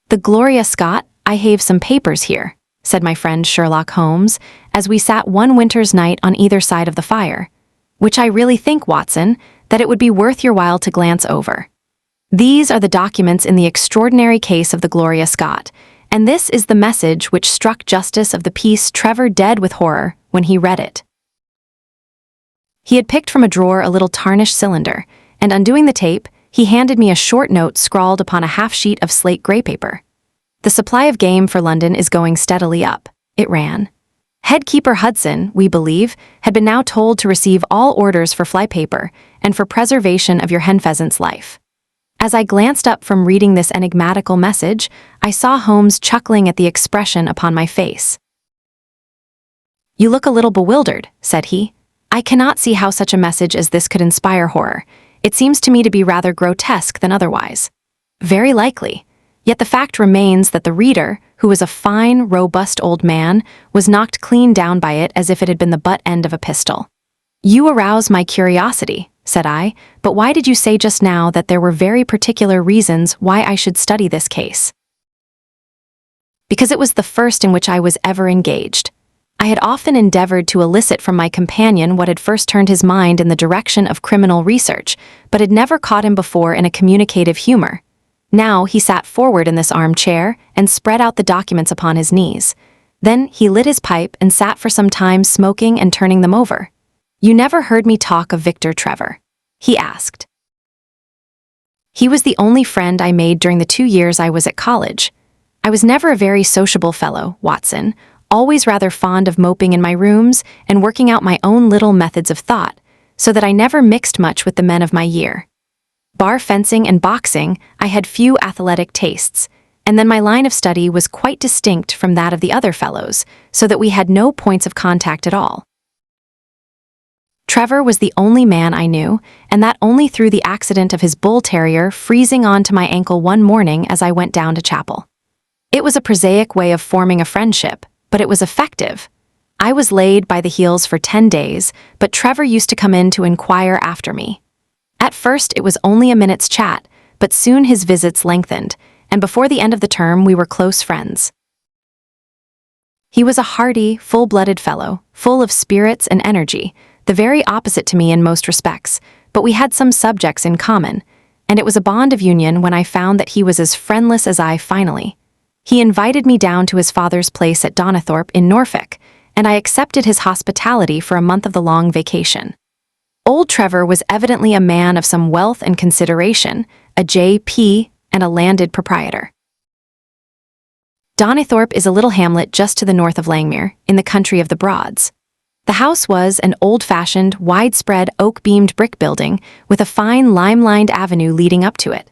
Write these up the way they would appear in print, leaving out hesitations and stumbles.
"The Gloria Scott, I have some papers here," said my friend Sherlock Holmes, as we sat one winter's night on either side of the fire. "Which I really think, Watson, that it would be worth your while to glance over. These are the documents in the extraordinary case of the Gloria Scott, and this is the message which struck Justice of the Peace Trevor dead with horror when he read it." He had picked from a drawer a little tarnished cylinder, and undoing the tape, he handed me a short note scrawled upon a half-sheet of slate gray paper. "The supply of game for London is going steadily up," it ran. "Headkeeper Hudson, we believe, had been now told to receive all orders for flypaper and for preservation of your hen pheasant's life." As I glanced up from reading this enigmatical message, I saw Holmes chuckling at the expression upon my face. "You look a little bewildered," said he. "I cannot see how such a message as this could inspire horror. It seems to me to be rather grotesque than otherwise." "Very likely. Yet the fact remains that the reader, who was a fine, robust old man, was knocked clean down by it as if it had been the butt end of a pistol." "You arouse my curiosity," said I, "but why did you say just now that there were very particular reasons why I should study this case?" "Because it was the first in which I was ever engaged. I had often endeavored to elicit from my companion what had first turned his mind in the direction of criminal research, but had never caught him before in a communicative humor. Now he sat forward in this armchair and spread out the documents upon his knees. Then he lit his pipe and sat for some time smoking and turning them over. "You never heard me talk of Victor Trevor?" he asked. "He was the only friend I made during the 2 years I was at college. I was never a very sociable fellow, Watson, always rather fond of moping in my rooms and working out my own little methods of thought, so that I never mixed much with the men of my year. Bar fencing and boxing, I had few athletic tastes, and then my line of study was quite distinct from that of the other fellows, so that we had no points of contact at all. Trevor was the only man I knew, and that only through the accident of his bull terrier freezing on to my ankle one morning as I went down to chapel. It was a prosaic way of forming a friendship, but it was effective. I was laid by the heels for 10 days, but Trevor used to come in to inquire after me. At first it was only a minute's chat, but soon his visits lengthened, and before the end of the term we were close friends. He was a hearty, full-blooded fellow, full of spirits and energy, the very opposite to me in most respects, but we had some subjects in common, and it was a bond of union when I found that he was as friendless as I finally. He invited me down to his father's place at Donnithorpe in Norfolk, and I accepted his hospitality for a month of the long vacation. Old Trevor was evidently a man of some wealth and consideration, a J.P. and a landed proprietor. Donnithorpe is a little hamlet just to the north of Langmere, in the country of the Broads. The house was an old-fashioned, widespread oak-beamed brick building with a fine lime-lined avenue leading up to it.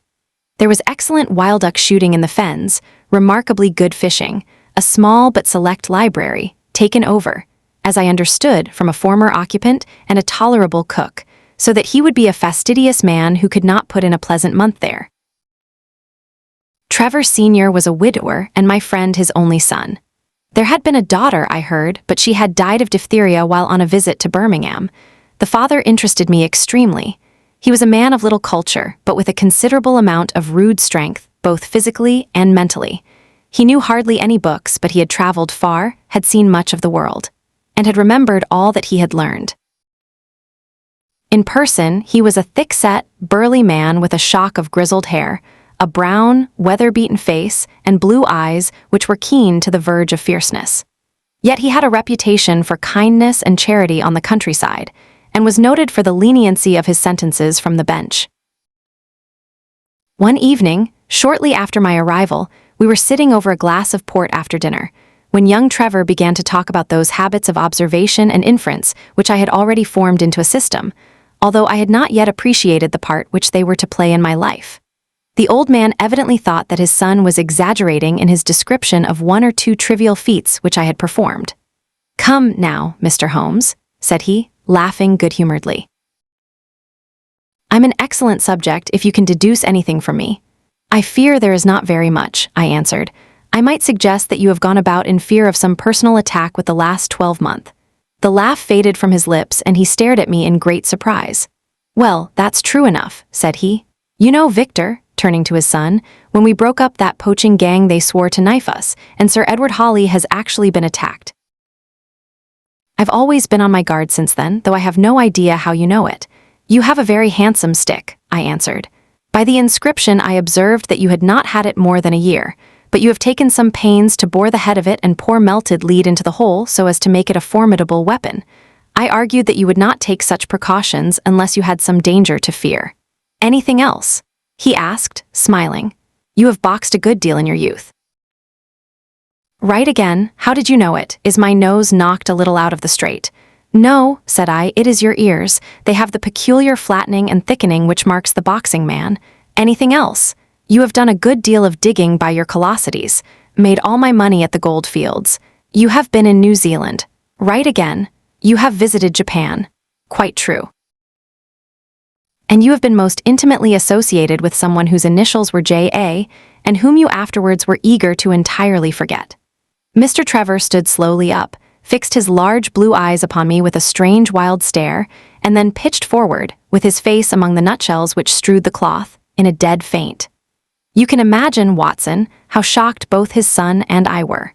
There was excellent wild duck shooting in the fens, remarkably good fishing, a small but select library, taken over, as I understood, from a former occupant, and a tolerable cook, so that he would be a fastidious man who could not put in a pleasant month there. Trevor Sr. was a widower and my friend his only son. There had been a daughter, I heard, but she had died of diphtheria while on a visit to Birmingham. The father interested me extremely. He was a man of little culture, but with a considerable amount of rude strength, both physically and mentally. He knew hardly any books, but he had traveled far, had seen much of the world, and had remembered all that he had learned. In person, he was a thick-set, burly man with a shock of grizzled hair, a brown, weather-beaten face, and blue eyes which were keen to the verge of fierceness. Yet he had a reputation for kindness and charity on the countryside, and was noted for the leniency of his sentences from the bench. One evening, shortly after my arrival, we were sitting over a glass of port after dinner, when young Trevor began to talk about those habits of observation and inference which I had already formed into a system, although I had not yet appreciated the part which they were to play in my life. The old man evidently thought that his son was exaggerating in his description of 1 or 2 trivial feats which I had performed. "Come now, Mr. Holmes," said he, laughing good-humoredly. "I'm an excellent subject if you can deduce anything from me." "I fear there is not very much," I answered. "I might suggest that you have gone about in fear of some personal attack with the last 12-month. The laugh faded from his lips and he stared at me in great surprise. "Well, that's true enough," said he. "You know Victor, turning to his son. "When we broke up that poaching gang, they swore to knife us, and Sir Edward Hawley has actually been attacked." "I've always been on my guard since then, though I have no idea how you know it." "You have a very handsome stick," I answered. "By the inscription I observed that you had not had it more than a year, but you have taken some pains to bore the head of it and pour melted lead into the hole so as to make it a formidable weapon. I argued that you would not take such precautions unless you had some danger to fear." "Anything else?" he asked, smiling. "You have boxed a good deal in your youth." "Right again. How did you know it? Is my nose knocked a little out of the straight?" "No," said I, "it is your ears. They have the peculiar flattening and thickening which marks the boxing man." "Anything else?" "You have done a good deal of digging by your callosities. Made all my money at the gold fields." "You have been in New Zealand." "Right again." "You have visited Japan." "Quite true." "And you have been most intimately associated with someone whose initials were J.A., and whom you afterwards were eager to entirely forget." Mr. Trevor stood slowly up, fixed his large blue eyes upon me with a strange wild stare, and then pitched forward, with his face among the nutshells which strewed the cloth, in a dead faint. You can imagine, Watson, how shocked both his son and I were.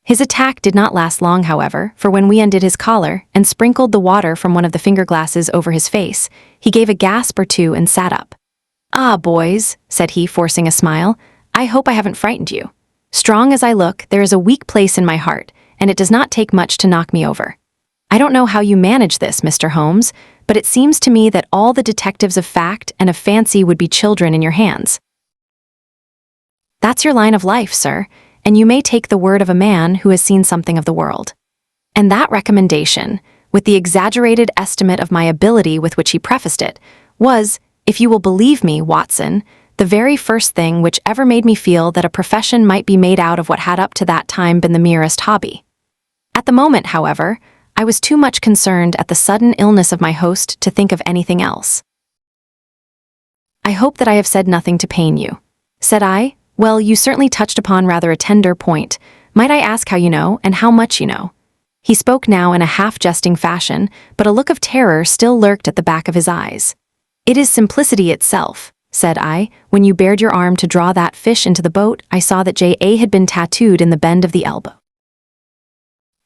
His attack did not last long, however, for when we undid his collar and sprinkled the water from one of the finger-glasses over his face, he gave a gasp or two and sat up. "Ah, boys," said he, forcing a smile, "I hope I haven't frightened you. Strong as I look, there is a weak place in my heart, and it does not take much to knock me over. I don't know how you manage this, Mr. Holmes, but it seems to me that all the detectives of fact and of fancy would be children in your hands." "That's your line of life, sir, and you may take the word of a man who has seen something of the world." And that recommendation, with the exaggerated estimate of my ability with which he prefaced it, was, if you will believe me, Watson, the very first thing which ever made me feel that a profession might be made out of what had up to that time been the merest hobby. At the moment, however, I was too much concerned at the sudden illness of my host to think of anything else. "I hope that I have said nothing to pain you," said I. "Well, you certainly touched upon rather a tender point. Might I ask how you know, and how much you know?" He spoke now in a half-jesting fashion, but a look of terror still lurked at the back of his eyes. "It is simplicity itself," said I. "When you bared your arm to draw that fish into the boat, I saw that J.A. had been tattooed in the bend of the elbow."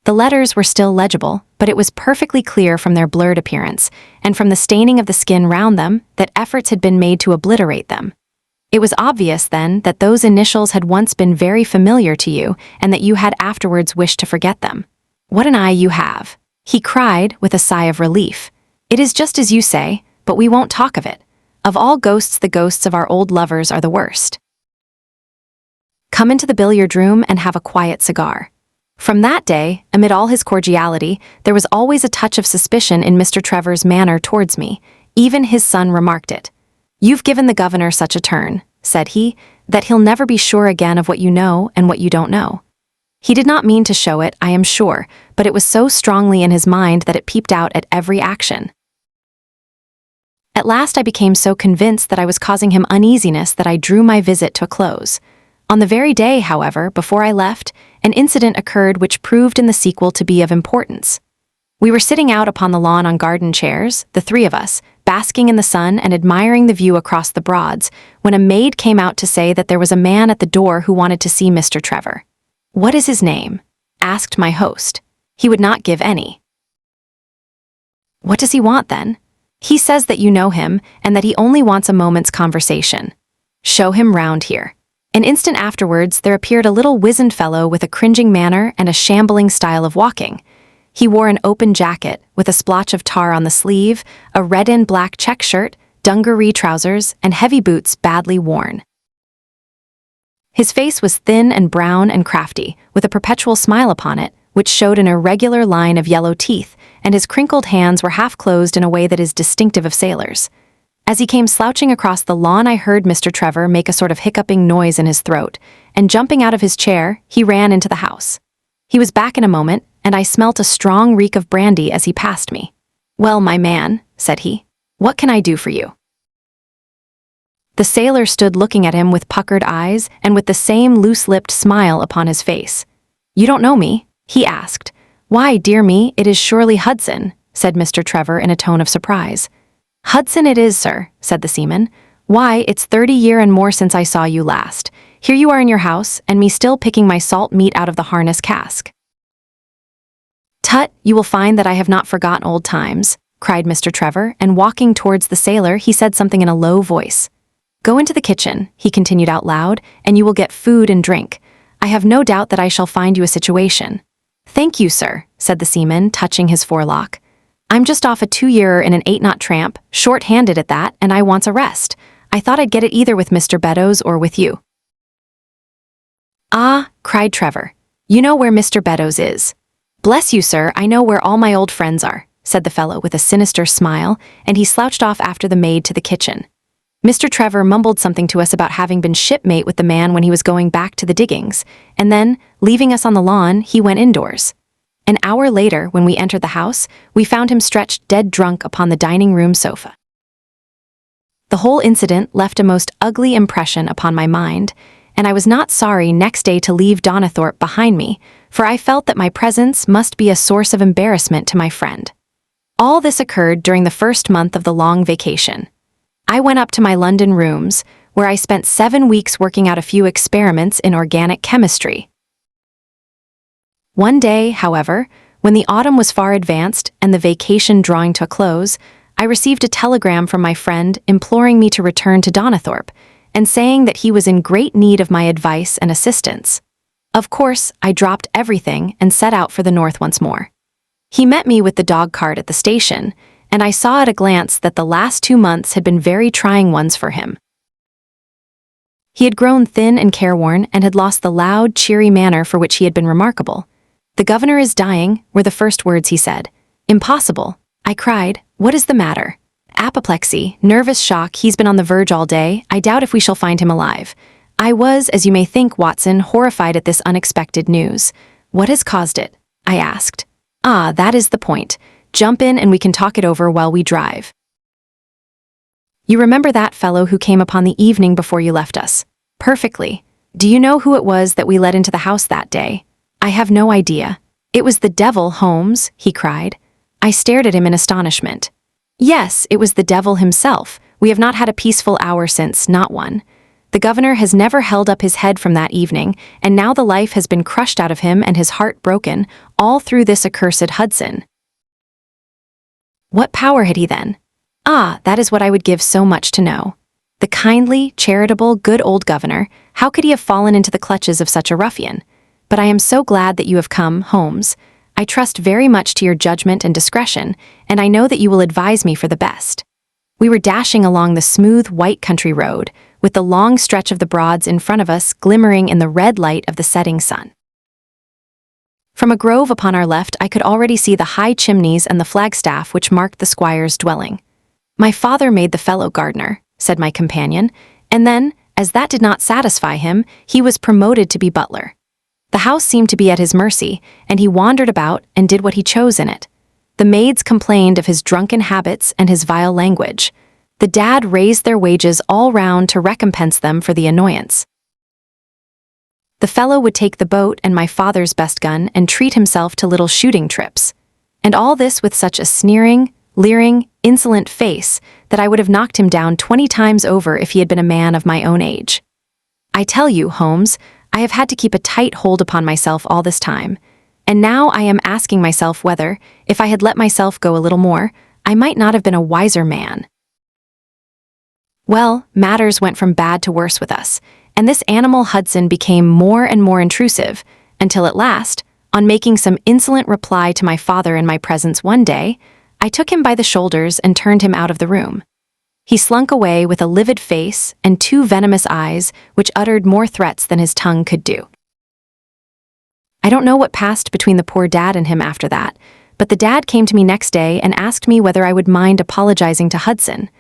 The letters were still legible, but it was perfectly clear from their blurred appearance, and from the staining of the skin round them, that efforts had been made to obliterate them. It was obvious, then, that those initials had once been very familiar to you, and that you had afterwards wished to forget them. "What an eye you have!" he cried, with a sigh of relief. "It is just as you say, but we won't talk of it. Of all ghosts, the ghosts of our old lovers are the worst. Come into the billiard-room and have a quiet cigar." From that day, amid all his cordiality, there was always a touch of suspicion in Mr. Trevor's manner towards me. Even his son remarked it. "You've given the governor such a turn," said he, "that he'll never be sure again of what you know and what you don't know." He did not mean to show it, I am sure, but it was so strongly in his mind that it peeped out at every action. At last I became so convinced that I was causing him uneasiness that I drew my visit to a close. On the very day, however, before I left, an incident occurred which proved in the sequel to be of importance. We were sitting out upon the lawn on garden chairs, the three of us, basking in the sun and admiring the view across the Broads, when a maid came out to say that there was a man at the door who wanted to see Mr. Trevor. "What is his name?" asked my host. He would not give any. "What does he want, then?" "He says that you know him, and that he only wants a moment's conversation." "Show him round here." An instant afterwards there appeared a little wizened fellow with a cringing manner and a shambling style of walking. He wore an open jacket, with a splotch of tar on the sleeve, a red and black check shirt, dungaree trousers, and heavy boots badly worn. His face was thin and brown and crafty, with a perpetual smile upon it, which showed an irregular line of yellow teeth, and his crinkled hands were half-closed in a way that is distinctive of sailors. As he came slouching across the lawn, I heard Mr. Trevor make a sort of hiccuping noise in his throat, and jumping out of his chair, he ran into the house. He was back in a moment, and I smelt a strong reek of brandy as he passed me. "Well, my man," said he, "what can I do for you?" The sailor stood looking at him with puckered eyes and with the same loose-lipped smile upon his face. "You don't know me?" he asked. "Why, dear me, it is surely Hudson," said Mr. Trevor in a tone of surprise. "Hudson it is, sir," said the seaman. Why, it's 30 year and more since I saw you last. Here you are in your house, and me still picking my salt meat out of the harness cask." "Tut, you will find that I have not forgotten old times," cried Mr. Trevor, and walking towards the sailor, he said something in a low voice. "Go into the kitchen," he continued out loud, "and you will get food and drink. I have no doubt that I shall find you a situation." "Thank you, sir," said the seaman, touching his forelock. "I'm just off a 2-year in an 8-knot tramp, short-handed at that, and I wants a rest. I thought I'd get it either with Mr. Beddoes or with you." "Ah," cried Trevor, "you know where Mr. Beddoes is." "Bless you, sir, I know where all my old friends are," said the fellow with a sinister smile, and he slouched off after the maid to the kitchen. Mr. Trevor mumbled something to us about having been shipmate with the man when he was going back to the diggings, and then, leaving us on the lawn, he went indoors. An hour later, when we entered the house, we found him stretched dead drunk upon the dining-room sofa. The whole incident left a most ugly impression upon my mind, and I was not sorry next day to leave Donathorpe behind me, for I felt that my presence must be a source of embarrassment to my friend. All this occurred during the first month of the long vacation. I went up to my London rooms, where I spent 7 weeks working out a few experiments in organic chemistry. One day, however, when the autumn was far advanced and the vacation drawing to a close, I received a telegram from my friend imploring me to return to Donathorpe, and saying that he was in great need of my advice and assistance. Of course, I dropped everything and set out for the north once more. He met me with the dog cart at the station, and I saw at a glance that the last 2 months had been very trying ones for him. He had grown thin and careworn and had lost the loud, cheery manner for which he had been remarkable. "The governor is dying," were the first words he said. "Impossible," I cried. "What is the matter?" "Apoplexy, nervous shock, he's been on the verge all day. I doubt if we shall find him alive." I was, as you may think, Watson, horrified at this unexpected news. "What has caused it?" I asked. "Ah, that is the point. Jump in and we can talk it over while we drive. You remember that fellow who came upon the evening before you left us?" "Perfectly. Do you know who it was that we let into the house that day?" "I have no idea." "It was the devil, Holmes," he cried. I stared at him in astonishment. "Yes, it was the devil himself. We have not had a peaceful hour since, not one. The governor has never held up his head from that evening, and now the life has been crushed out of him and his heart broken, all through this accursed Hudson." "What power had he then?" "Ah, that is what I would give so much to know. The kindly, charitable, good old governor, how could he have fallen into the clutches of such a ruffian? But I am so glad that you have come, Holmes. I trust very much to your judgment and discretion, and I know that you will advise me for the best." We were dashing along the smooth, white country road, with the long stretch of the Broads in front of us glimmering in the red light of the setting sun. From a grove upon our left I could already see the high chimneys and the flagstaff which marked the squire's dwelling. "My father made the fellow gardener," said my companion, and then, as that did not satisfy him, he was promoted to be butler. The house seemed to be at his mercy, and he wandered about and did what he chose in it. The maids complained of his drunken habits and his vile language. The dad raised their wages all round to recompense them for the annoyance. The fellow would take the boat and my father's best gun and treat himself to little shooting trips. And all this with such a sneering, leering, insolent face that I would have knocked him down 20 times over if he had been a man of my own age. I tell you, Holmes, I have had to keep a tight hold upon myself all this time, and now I am asking myself whether, if I had let myself go a little more, I might not have been a wiser man. Well, matters went from bad to worse with us, and this animal Hudson became more and more intrusive, until at last, on making some insolent reply to my father in my presence one day, I took him by the shoulders and turned him out of the room. He slunk away with a livid face and 2 venomous eyes which uttered more threats than his tongue could do. I don't know what passed between the poor dad and him after that, but the dad came to me next day and asked me whether I would mind apologizing to Hudson.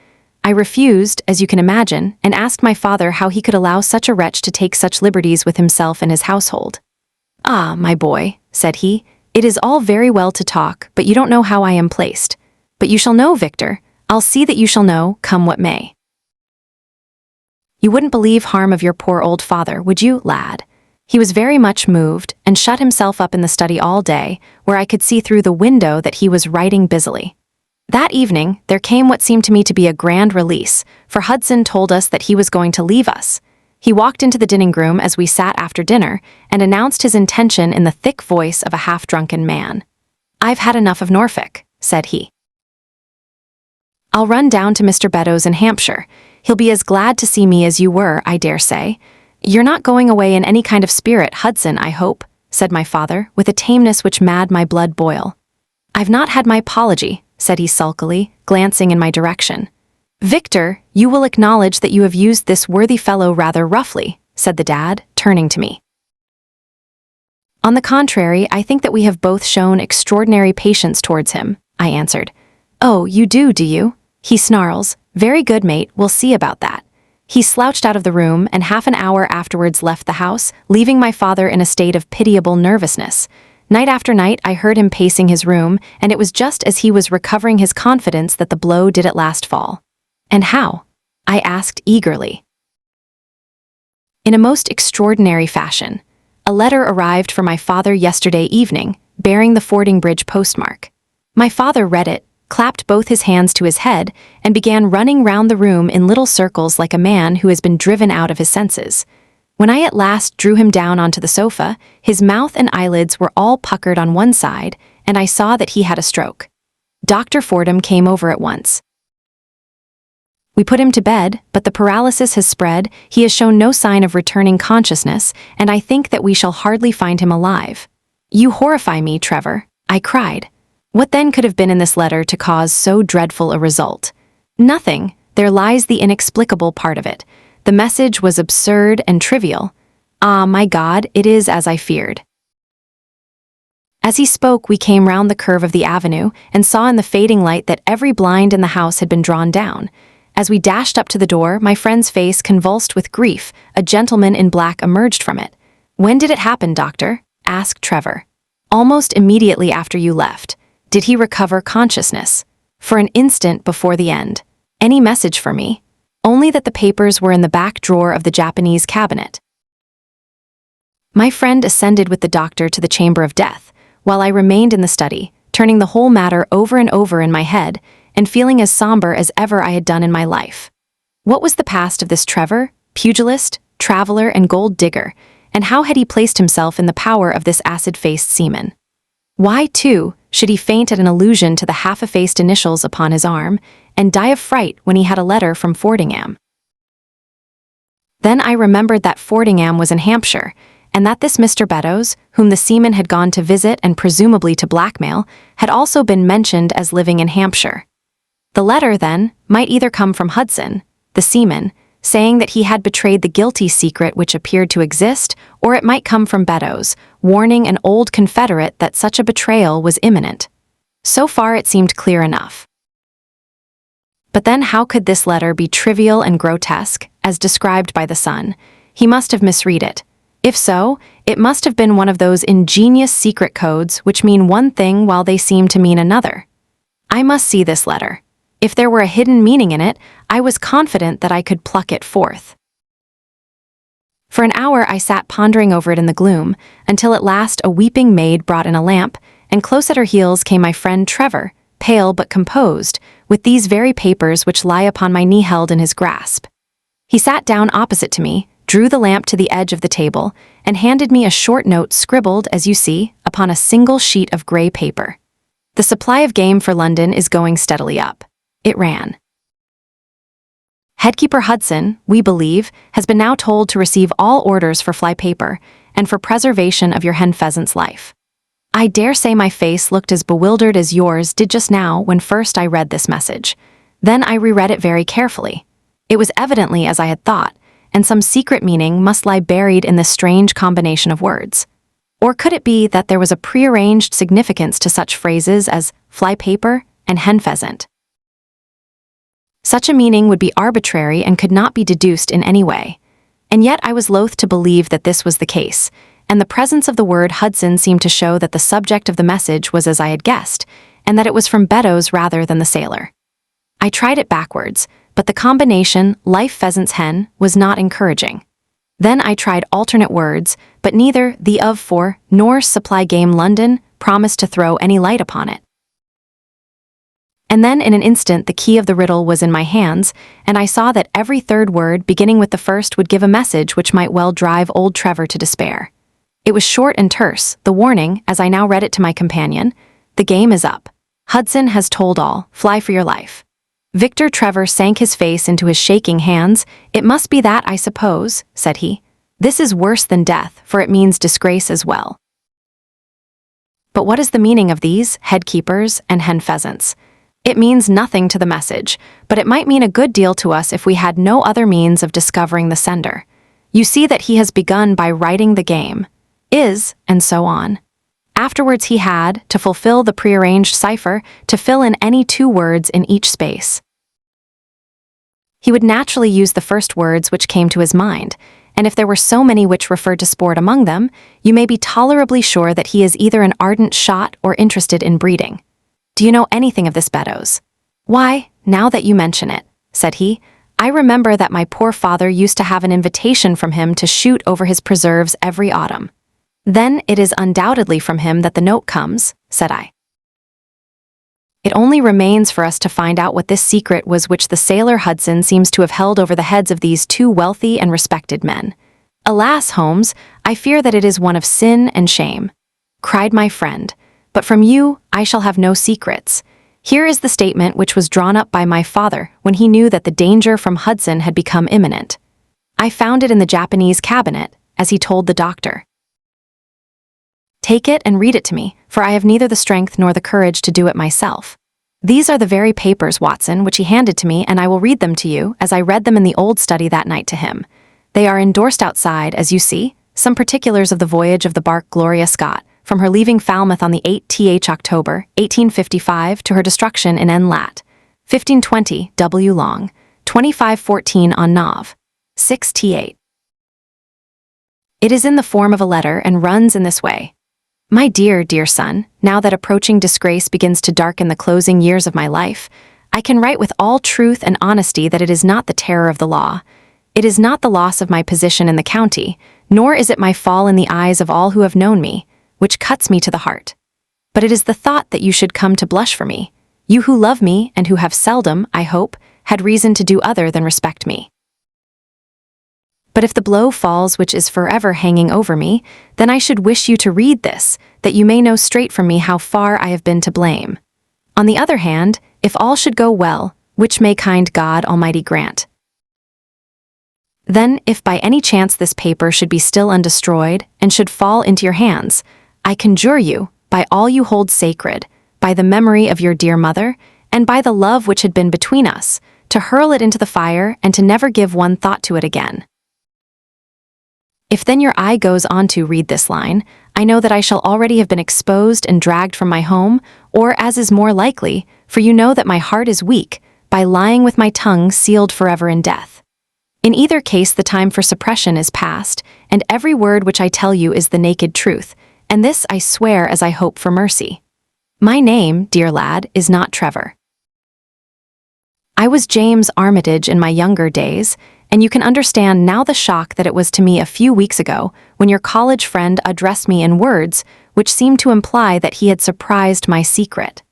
I refused, as you can imagine, and asked my father how he could allow such a wretch to take such liberties with himself and his household. "Ah, my boy," said he, "it is all very well to talk, but you don't know how I am placed. But you shall know, Victor. I'll see that you shall know, come what may. You wouldn't believe harm of your poor old father, would you, lad? He was very much moved, and shut himself up in the study all day, where I could see through the window that he was writing busily. That evening, there came what seemed to me to be a grand release, for Hudson told us that he was going to leave us. He walked into the dining room as we sat after dinner and announced his intention in the thick voice of a half-drunken man. "I've had enough of Norfolk," said he. "I'll run down to Mr. Beddoes in Hampshire. He'll be as glad to see me as you were, I dare say. You're not going away in any kind of spirit, Hudson, I hope," said my father, with a tameness which made my blood boil. "I've not had my apology," said he sulkily, glancing in my direction. "Victor, you will acknowledge that you have used this worthy fellow rather roughly," said the dad, turning to me. "On the contrary, I think that we have both shown extraordinary patience towards him," I answered. "Oh, you do you?" he snarls. "Very good, mate, we'll see about that." He slouched out of the room and half an hour afterwards left the house, leaving my father in a state of pitiable nervousness. Night after night I heard him pacing his room, and it was just as he was recovering his confidence that the blow did at last fall. "And how?" I asked eagerly. "In a most extraordinary fashion. A letter arrived for my father yesterday evening, bearing the Fordingbridge postmark. My father read it, clapped both his hands to his head, and began running round the room in little circles like a man who has been driven out of his senses. When I at last drew him down onto the sofa, his mouth and eyelids were all puckered on one side, and I saw that he had a stroke. Dr. Fordham came over at once. We put him to bed, but the paralysis has spread, he has shown no sign of returning consciousness, and I think that we shall hardly find him alive." "You horrify me, Trevor," I cried. "What then could have been in this letter to cause so dreadful a result?" "Nothing. There lies the inexplicable part of it. The message was absurd and trivial. Ah, my God, it is as I feared." As he spoke, we came round the curve of the avenue and saw in the fading light that every blind in the house had been drawn down. As we dashed up to the door, my friend's face convulsed with grief. A gentleman in black emerged from it. "When did it happen, doctor?" asked Trevor. "Almost immediately after you left." "Did he recover consciousness?" "For an instant before the end." "Any message for me?" "Only that the papers were in the back drawer of the Japanese cabinet." My friend ascended with the doctor to the chamber of death, while I remained in the study, turning the whole matter over and over in my head, and feeling as somber as ever I had done in my life. What was the past of this Trevor, pugilist, traveler, and gold digger, and how had he placed himself in the power of this acid-faced seaman? Why, too, should he faint at an allusion to the half-effaced initials upon his arm, and die of fright when he had a letter from Fordingham? Then I remembered that Fordingham was in Hampshire, and that this Mr. Beddoes, whom the seaman had gone to visit and presumably to blackmail, had also been mentioned as living in Hampshire. The letter, then, might either come from Hudson, the seaman, saying that he had betrayed the guilty secret which appeared to exist, or it might come from Beddoes, warning an old confederate that such a betrayal was imminent. So far it seemed clear enough. But then how could this letter be trivial and grotesque, as described by the Sun? He must have misread it. If so, it must have been one of those ingenious secret codes which mean one thing while they seem to mean another. I must see this letter. If there were a hidden meaning in it, I was confident that I could pluck it forth. For an hour I sat pondering over it in the gloom, until at last a weeping maid brought in a lamp, and close at her heels came my friend Trevor, pale but composed, with these very papers which lie upon my knee held in his grasp. He sat down opposite to me, drew the lamp to the edge of the table, and handed me a short note scribbled, as you see, upon a single sheet of grey paper. "The supply of game for London is going steadily up," it ran. "Headkeeper Hudson, we believe, has been now told to receive all orders for fly paper and for preservation of your hen pheasant's life." I dare say my face looked as bewildered as yours did just now when first I read this message. Then I reread it very carefully. It was evidently as I had thought, and some secret meaning must lie buried in this strange combination of words. Or could it be that there was a prearranged significance to such phrases as fly paper and hen pheasant? Such a meaning would be arbitrary and could not be deduced in any way. And yet I was loath to believe that this was the case, and the presence of the word Hudson seemed to show that the subject of the message was as I had guessed, and that it was from Beddoes rather than the sailor. I tried it backwards, but the combination life pheasant's hen was not encouraging. Then I tried alternate words, but neither the of for nor supply game London promised to throw any light upon it. And then in an instant the key of the riddle was in my hands, and I saw that every third word beginning with the first would give a message which might well drive old Trevor to despair. It was short and terse, the warning, as I now read it to my companion: "The game is up. Hudson has told all, fly for your life." Victor Trevor sank his face into his shaking hands. "It must be that, I suppose," said he. "This is worse than death, for it means disgrace as well." But what is the meaning of these headkeepers and hen pheasants? It means nothing to the message, but it might mean a good deal to us if we had no other means of discovering the sender. You see that he has begun by writing the game, is, and so on. Afterwards he had, to fulfill the prearranged cipher, to fill in any 2 words in each space. He would naturally use the first words which came to his mind, and if there were so many which referred to sport among them, you may be tolerably sure that he is either an ardent shot or interested in breeding. "Do you know anything of this, Beddoes?" "Why, now that you mention it," said he, "I remember that my poor father used to have an invitation from him to shoot over his preserves every autumn." "Then it is undoubtedly from him that the note comes," said I. "It only remains for us to find out what this secret was which the sailor Hudson seems to have held over the heads of these 2 wealthy and respected men. Alas, Holmes, I fear that it is one of sin and shame," cried my friend, "but from you I shall have no secrets. Here is the statement which was drawn up by my father when he knew that the danger from Hudson had become imminent. I found it in the Japanese cabinet, as he told the doctor. Take it and read it to me, for I have neither the strength nor the courage to do it myself. These are the very papers, Watson, which he handed to me, and I will read them to you, as I read them in the old study that night to him. They are endorsed outside, as you see, some particulars of the voyage of the bark Gloria Scott, from her leaving Falmouth on the 8th October, 1855, to her destruction in N. Lat. 1520 W. Long, 2514 on Nov. 6th. It is in the form of a letter and runs in this way. My dear, dear son, now that approaching disgrace begins to darken the closing years of my life, I can write with all truth and honesty that it is not the terror of the law. It is not the loss of my position in the county, nor is it my fall in the eyes of all who have known me, which cuts me to the heart. But it is the thought that you should come to blush for me, you who love me and who have seldom, I hope, had reason to do other than respect me. But if the blow falls which is forever hanging over me, then I should wish you to read this, that you may know straight from me how far I have been to blame. On the other hand, if all should go well, which may kind God Almighty grant, then if by any chance this paper should be still undestroyed and should fall into your hands, I conjure you, by all you hold sacred, by the memory of your dear mother, and by the love which had been between us, to hurl it into the fire and to never give one thought to it again. If then your eye goes on to read this line, I know that I shall already have been exposed and dragged from my home, or as is more likely, for you know that my heart is weak, by lying with my tongue sealed forever in death. In either case the time for suppression is past, and every word which I tell you is the naked truth, and this I swear as I hope for mercy. My name, dear lad, is not Trevor. I was James Armitage in my younger days, and you can understand now the shock that it was to me a few weeks ago when your college friend addressed me in words which seemed to imply that he had surprised my secret.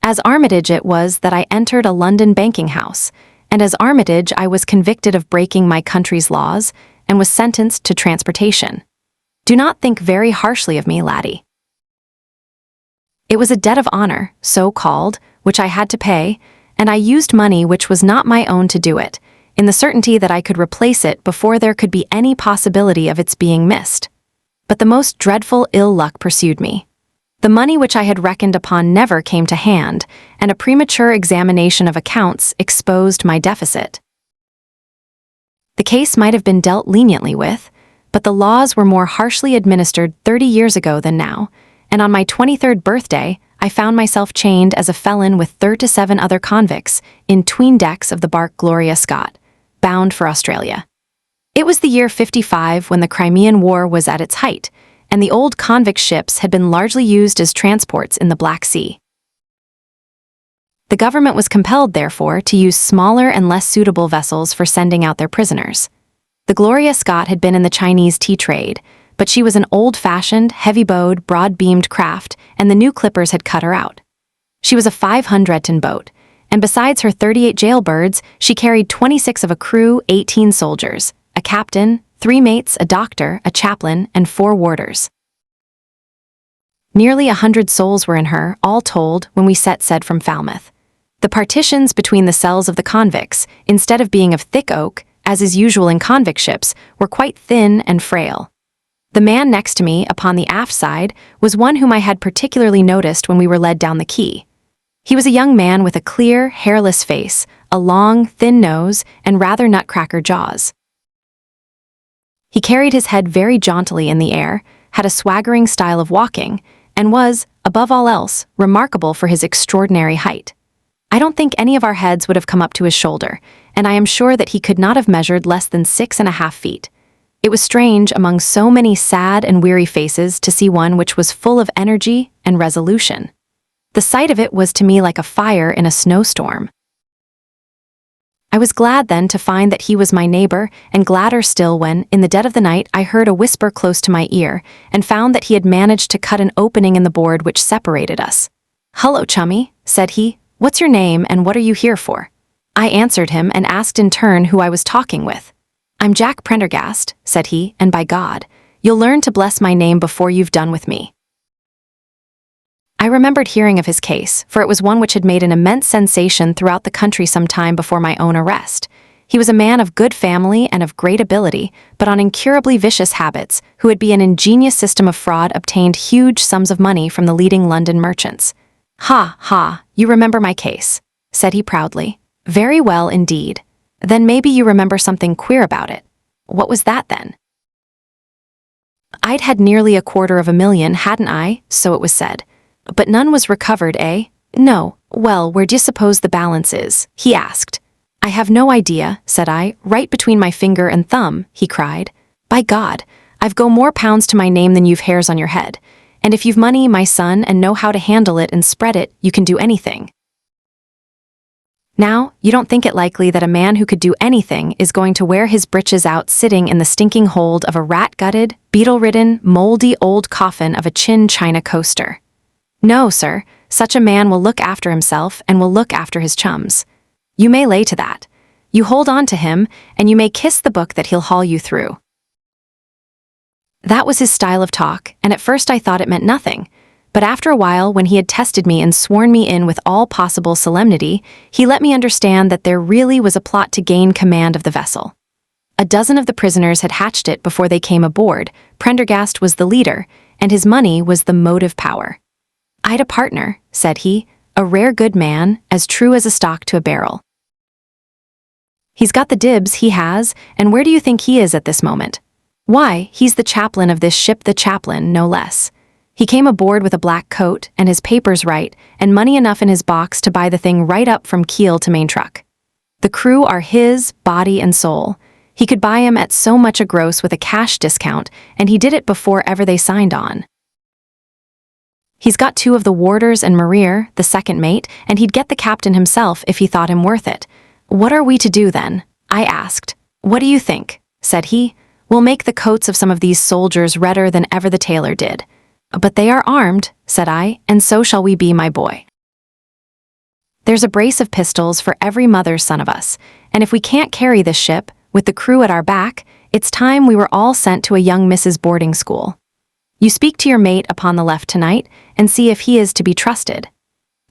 As Armitage it was that I entered a London banking house, and as Armitage I was convicted of breaking my country's laws and was sentenced to transportation. Do not think very harshly of me, laddie. It was a debt of honor, so called, which I had to pay, and I used money which was not my own to do it, in the certainty that I could replace it before there could be any possibility of its being missed. But the most dreadful ill luck pursued me. The money which I had reckoned upon never came to hand, and a premature examination of accounts exposed my deficit. The case might have been dealt leniently with, but the laws were more harshly administered 30 years ago than now, and on my 23rd birthday, I found myself chained as a felon with 37 other convicts in 'tween decks of the bark Gloria Scott, bound for Australia. It was the year 55 when the Crimean War was at its height, and the old convict ships had been largely used as transports in the Black Sea. The government was compelled, therefore, to use smaller and less suitable vessels for sending out their prisoners. The Gloria Scott had been in the Chinese tea trade, but she was an old-fashioned, heavy-bowed, broad-beamed craft, and the new clippers had cut her out. She was a 500-ton boat, and besides her 38 jailbirds, she carried 26 of a crew, 18 soldiers, a captain, 3 mates, a doctor, a chaplain, and 4 warders. Nearly 100 souls were in her, all told, when we set sail from Falmouth. The partitions between the cells of the convicts, instead of being of thick oak, as is usual in convict ships, were quite thin and frail. The man next to me, upon the aft side, was one whom I had particularly noticed when we were led down the quay. He was a young man with a clear, hairless face, a long, thin nose, and rather nutcracker jaws. He carried his head very jauntily in the air, had a swaggering style of walking, and was, above all else, remarkable for his extraordinary height. I don't think any of our heads would have come up to his shoulder, and I am sure that he could not have measured less than 6.5 feet. It was strange among so many sad and weary faces to see one which was full of energy and resolution. The sight of it was to me like a fire in a snowstorm. I was glad then to find that he was my neighbor, and gladder still when, in the dead of the night, I heard a whisper close to my ear, and found that he had managed to cut an opening in the board which separated us. "Hullo, chummy," said he. "What's your name, and what are you here for?" I answered him and asked in turn who I was talking with. "I'm Jack Prendergast," said he, "and by God, you'll learn to bless my name before you've done with me." I remembered hearing of his case, for it was one which had made an immense sensation throughout the country some time before my own arrest. He was a man of good family and of great ability, but on incurably vicious habits, who had by an ingenious system of fraud obtained huge sums of money from the leading London merchants. "Ha, ha, you remember my case," said he proudly. "Very well indeed. Then maybe you remember something queer about it." "What was that then?" "I'd had nearly $250,000, hadn't I?" so it was said. "But none was recovered, eh?" "No." "Well, where d'you suppose the balance is?" he asked. "I have no idea," said I. "Right between my finger and thumb," he cried. "By God, I've go more pounds to my name than you've hairs on your head. And if you've money, my son, and know how to handle it and spread it, you can do anything. Now, you don't think it likely that a man who could do anything is going to wear his breeches out sitting in the stinking hold of a rat-gutted, beetle-ridden, moldy old coffin of a China coaster. No, sir, such a man will look after himself and will look after his chums. You may lay to that. You hold on to him, and you may kiss the book that he'll haul you through." That was his style of talk, and at first I thought it meant nothing. But after a while, when he had tested me and sworn me in with all possible solemnity, he let me understand that there really was a plot to gain command of the vessel. A dozen of the prisoners had hatched it before they came aboard. Prendergast was the leader, and his money was the motive power. "I'd a partner," said he, "a rare good man, as true as a stock to a barrel. He's got the dibs, he has, and where do you think he is at this moment? Why, he's the chaplain of this ship, the chaplain, no less. He came aboard with a black coat, and his papers right, and money enough in his box to buy the thing right up from keel to main truck. The crew are his, body and soul. He could buy 'em at so much a gross with a cash discount, and he did it before ever they signed on. He's got 2 of the warders and Maria, the second mate, and he'd get the captain himself if he thought him worth it. What are we to do then?" I asked. "What do you think?" said he. "We'll make the coats of some of these soldiers redder than ever the tailor did." "But they are armed," said I, "and so shall we be, my boy. There's a brace of pistols for every mother's son of us, and if we can't carry this ship, with the crew at our back, it's time we were all sent to a young Mrs. boarding school. You speak to your mate upon the left tonight, and see if he is to be trusted."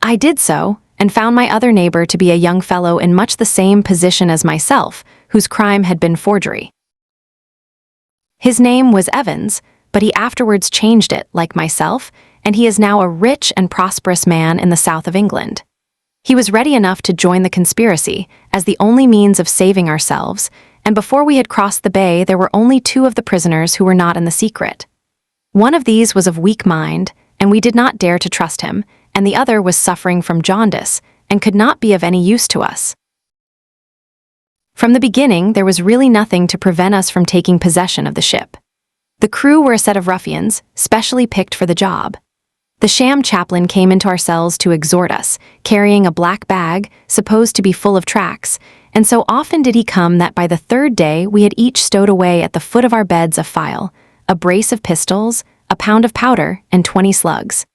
I did so, and found my other neighbor to be a young fellow in much the same position as myself, whose crime had been forgery. His name was Evans, but he afterwards changed it, like myself, and he is now a rich and prosperous man in the south of England. He was ready enough to join the conspiracy, as the only means of saving ourselves, and before we had crossed the bay there were only 2 of the prisoners who were not in the secret. One of these was of weak mind, and we did not dare to trust him, and the other was suffering from jaundice, and could not be of any use to us. From the beginning there was really nothing to prevent us from taking possession of the ship. The crew were a set of ruffians, specially picked for the job. The sham chaplain came into our cells to exhort us, carrying a black bag, supposed to be full of tracts, and so often did he come that by the 3rd day we had each stowed away at the foot of our beds a file, a brace of pistols, a pound of powder, and 20 slugs.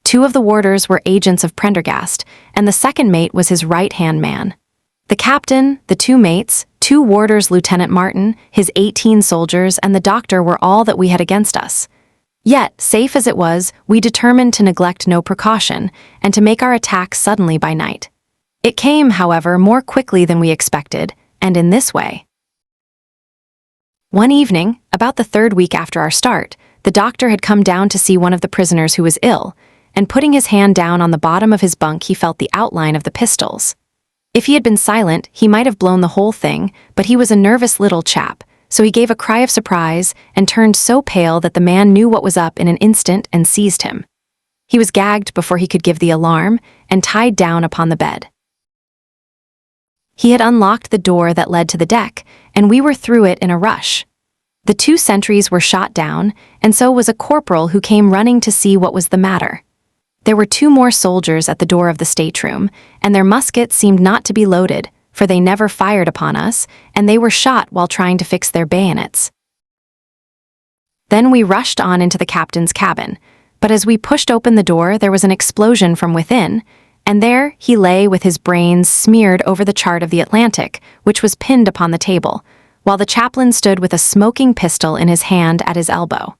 2 of the warders were agents of Prendergast, and the second mate was his right-hand man. The captain, the 2 mates, 2 warders, Lieutenant Martin, his 18 soldiers, and the doctor were all that we had against us. Yet, safe as it was, we determined to neglect no precaution, and to make our attack suddenly by night. It came, however, more quickly than we expected, and in this way. One evening, about the 3rd week after our start, the doctor had come down to see one of the prisoners who was ill, and putting his hand down on the bottom of his bunk he felt the outline of the pistols. If he had been silent, he might have blown the whole thing, but he was a nervous little chap, so he gave a cry of surprise and turned so pale that the man knew what was up in an instant and seized him. He was gagged before he could give the alarm and tied down upon the bed. He had unlocked the door that led to the deck, and we were through it in a rush. The 2 sentries were shot down, and so was a corporal who came running to see what was the matter. There were 2 more soldiers at the door of the stateroom, and their muskets seemed not to be loaded, for they never fired upon us, and they were shot while trying to fix their bayonets. Then we rushed on into the captain's cabin, but as we pushed open the door there was an explosion from within, and there he lay with his brains smeared over the chart of the Atlantic, which was pinned upon the table, while the chaplain stood with a smoking pistol in his hand at his elbow.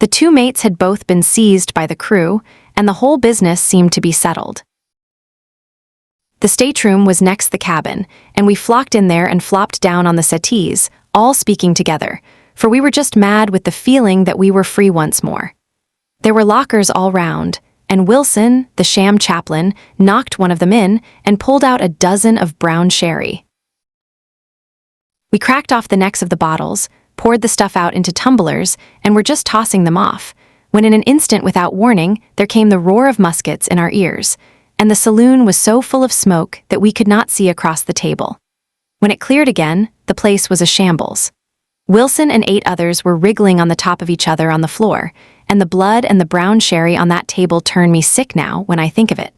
The 2 mates had both been seized by the crew, and the whole business seemed to be settled. The stateroom was next the cabin, and we flocked in there and flopped down on the settees, all speaking together, for we were just mad with the feeling that we were free once more. There were lockers all round, and Wilson, the sham chaplain, knocked one of them in and pulled out a dozen of brown sherry. We cracked off the necks of the bottles, poured the stuff out into tumblers, and were just tossing them off, when in an instant without warning there came the roar of muskets in our ears, and the saloon was so full of smoke that we could not see across the table. When it cleared again, the place was a shambles. Wilson and 8 others were wriggling on the top of each other on the floor, and the blood and the brown sherry on that table turn me sick now when I think of it.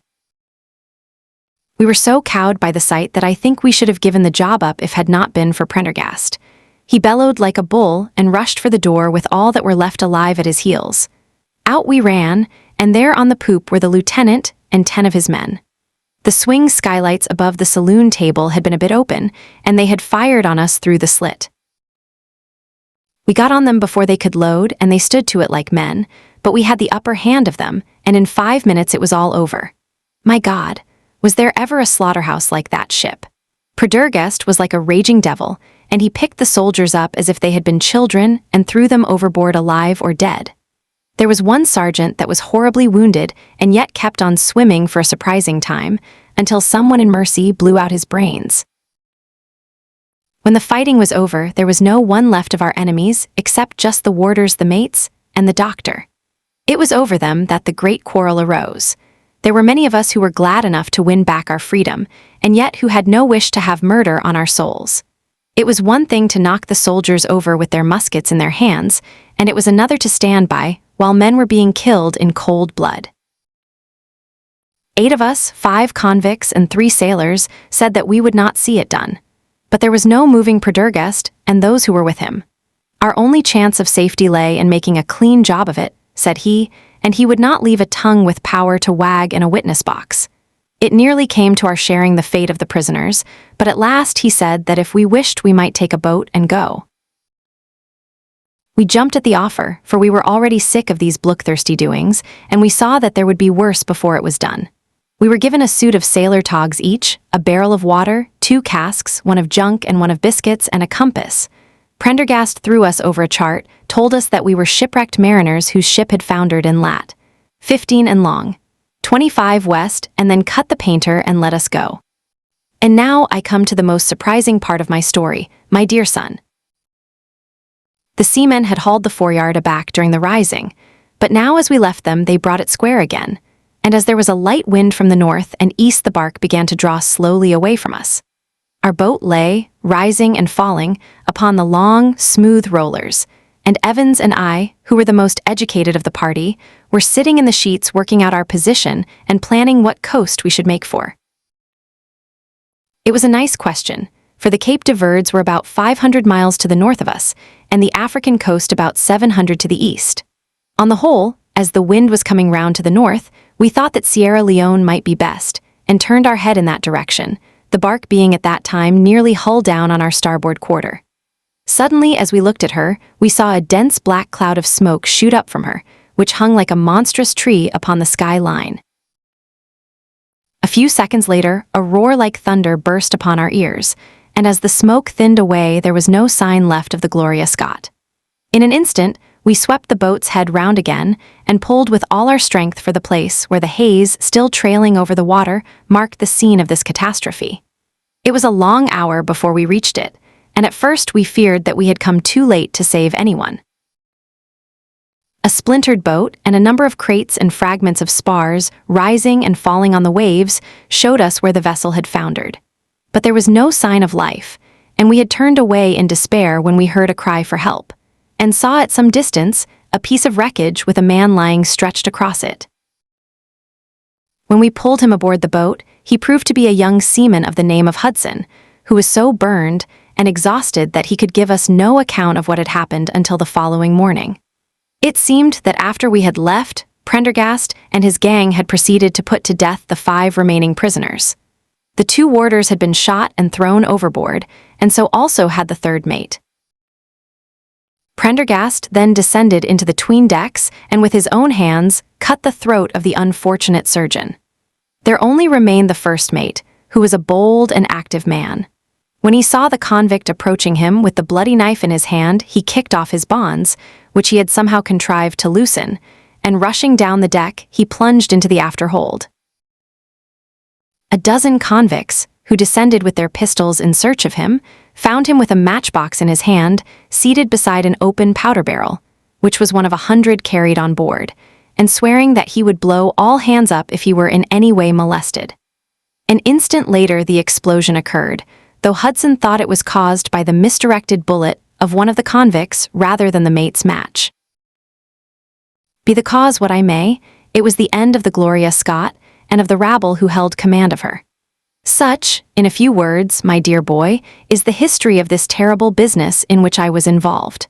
We were so cowed by the sight that I think we should have given the job up if had not been for Prendergast. He bellowed like a bull and rushed for the door with all that were left alive at his heels. Out we ran, and there on the poop were the lieutenant and 10 of his men. The swing skylights above the saloon table had been a bit open, and they had fired on us through the slit. We got on them before they could load, and they stood to it like men, but we had the upper hand of them, and in 5 minutes it was all over. My God, was there ever a slaughterhouse like that ship? Prendergast was like a raging devil, and he picked the soldiers up as if they had been children and threw them overboard alive or dead. There was one sergeant that was horribly wounded and yet kept on swimming for a surprising time, until someone in mercy blew out his brains. When the fighting was over, there was no one left of our enemies except just the warders, the mates, and the doctor. It was over them that the great quarrel arose. There were many of us who were glad enough to win back our freedom, and yet who had no wish to have murder on our souls. It was one thing to knock the soldiers over with their muskets in their hands, and it was another to stand by while men were being killed in cold blood. 8 of us, 5 convicts and 3 sailors, said that we would not see it done. But there was no moving Prendergast and those who were with him. Our only chance of safety lay in making a clean job of it, said he, and he would not leave a tongue with power to wag in a witness box. It nearly came to our sharing the fate of the prisoners, but at last he said that if we wished we might take a boat and go. We jumped at the offer, for we were already sick of these bloodthirsty doings, and we saw that there would be worse before it was done. We were given a suit of sailor togs each, a barrel of water, 2 casks, one of junk and one of biscuits, and a compass. Prendergast threw us over a chart, told us that we were shipwrecked mariners whose ship had foundered in lat. 15 and long, 25 west, and then cut the painter and let us go. And now I come to the most surprising part of my story, my dear son. The seamen had hauled the foreyard aback during the rising, but now as we left them they brought it square again, and as there was a light wind from the north and east the bark began to draw slowly away from us. Our boat lay, rising and falling, upon the long, smooth rollers, and Evans and I, who were the most educated of the party, were sitting in the sheets working out our position and planning what coast we should make for. It was a nice question, for the Cape de Verds were about 500 miles to the north of us, and the African coast about 700 to the east. On the whole, as the wind was coming round to the north, we thought that Sierra Leone might be best, and turned our head in that direction, the bark being at that time nearly hull down on our starboard quarter. Suddenly, as we looked at her, we saw a dense black cloud of smoke shoot up from her, which hung like a monstrous tree upon the sky line. A few seconds later, a roar like thunder burst upon our ears, and as the smoke thinned away, there was no sign left of the Gloria Scott. In an instant, we swept the boat's head round again and pulled with all our strength for the place where the haze, still trailing over the water, marked the scene of this catastrophe. It was a long hour before we reached it, and at first we feared that we had come too late to save anyone. A splintered boat and a number of crates and fragments of spars, rising and falling on the waves, showed us where the vessel had foundered. But there was no sign of life, and we had turned away in despair when we heard a cry for help, and saw at some distance a piece of wreckage with a man lying stretched across it. When we pulled him aboard the boat, he proved to be a young seaman of the name of Hudson, who was so burned and exhausted that he could give us no account of what had happened until the following morning. It seemed that after we had left, Prendergast and his gang had proceeded to put to death the 5 remaining prisoners. The 2 warders had been shot and thrown overboard, and so also had the 3rd mate. Prendergast then descended into the 'tween decks and with his own hands cut the throat of the unfortunate surgeon. There only remained the 1st mate, who was a bold and active man. When he saw the convict approaching him with the bloody knife in his hand, he kicked off his bonds, which he had somehow contrived to loosen, and rushing down the deck, he plunged into the afterhold. A dozen convicts, who descended with their pistols in search of him, found him with a matchbox in his hand, seated beside an open powder barrel, which was one of 100 carried on board, and swearing that he would blow all hands up if he were in any way molested. An instant later the explosion occurred, though Hudson thought it was caused by the misdirected bullet of one of the convicts rather than the mate's match. Be the cause what I may, it was the end of the Gloria Scott and of the rabble who held command of her. Such, in a few words, my dear boy, is the history of this terrible business in which I was involved.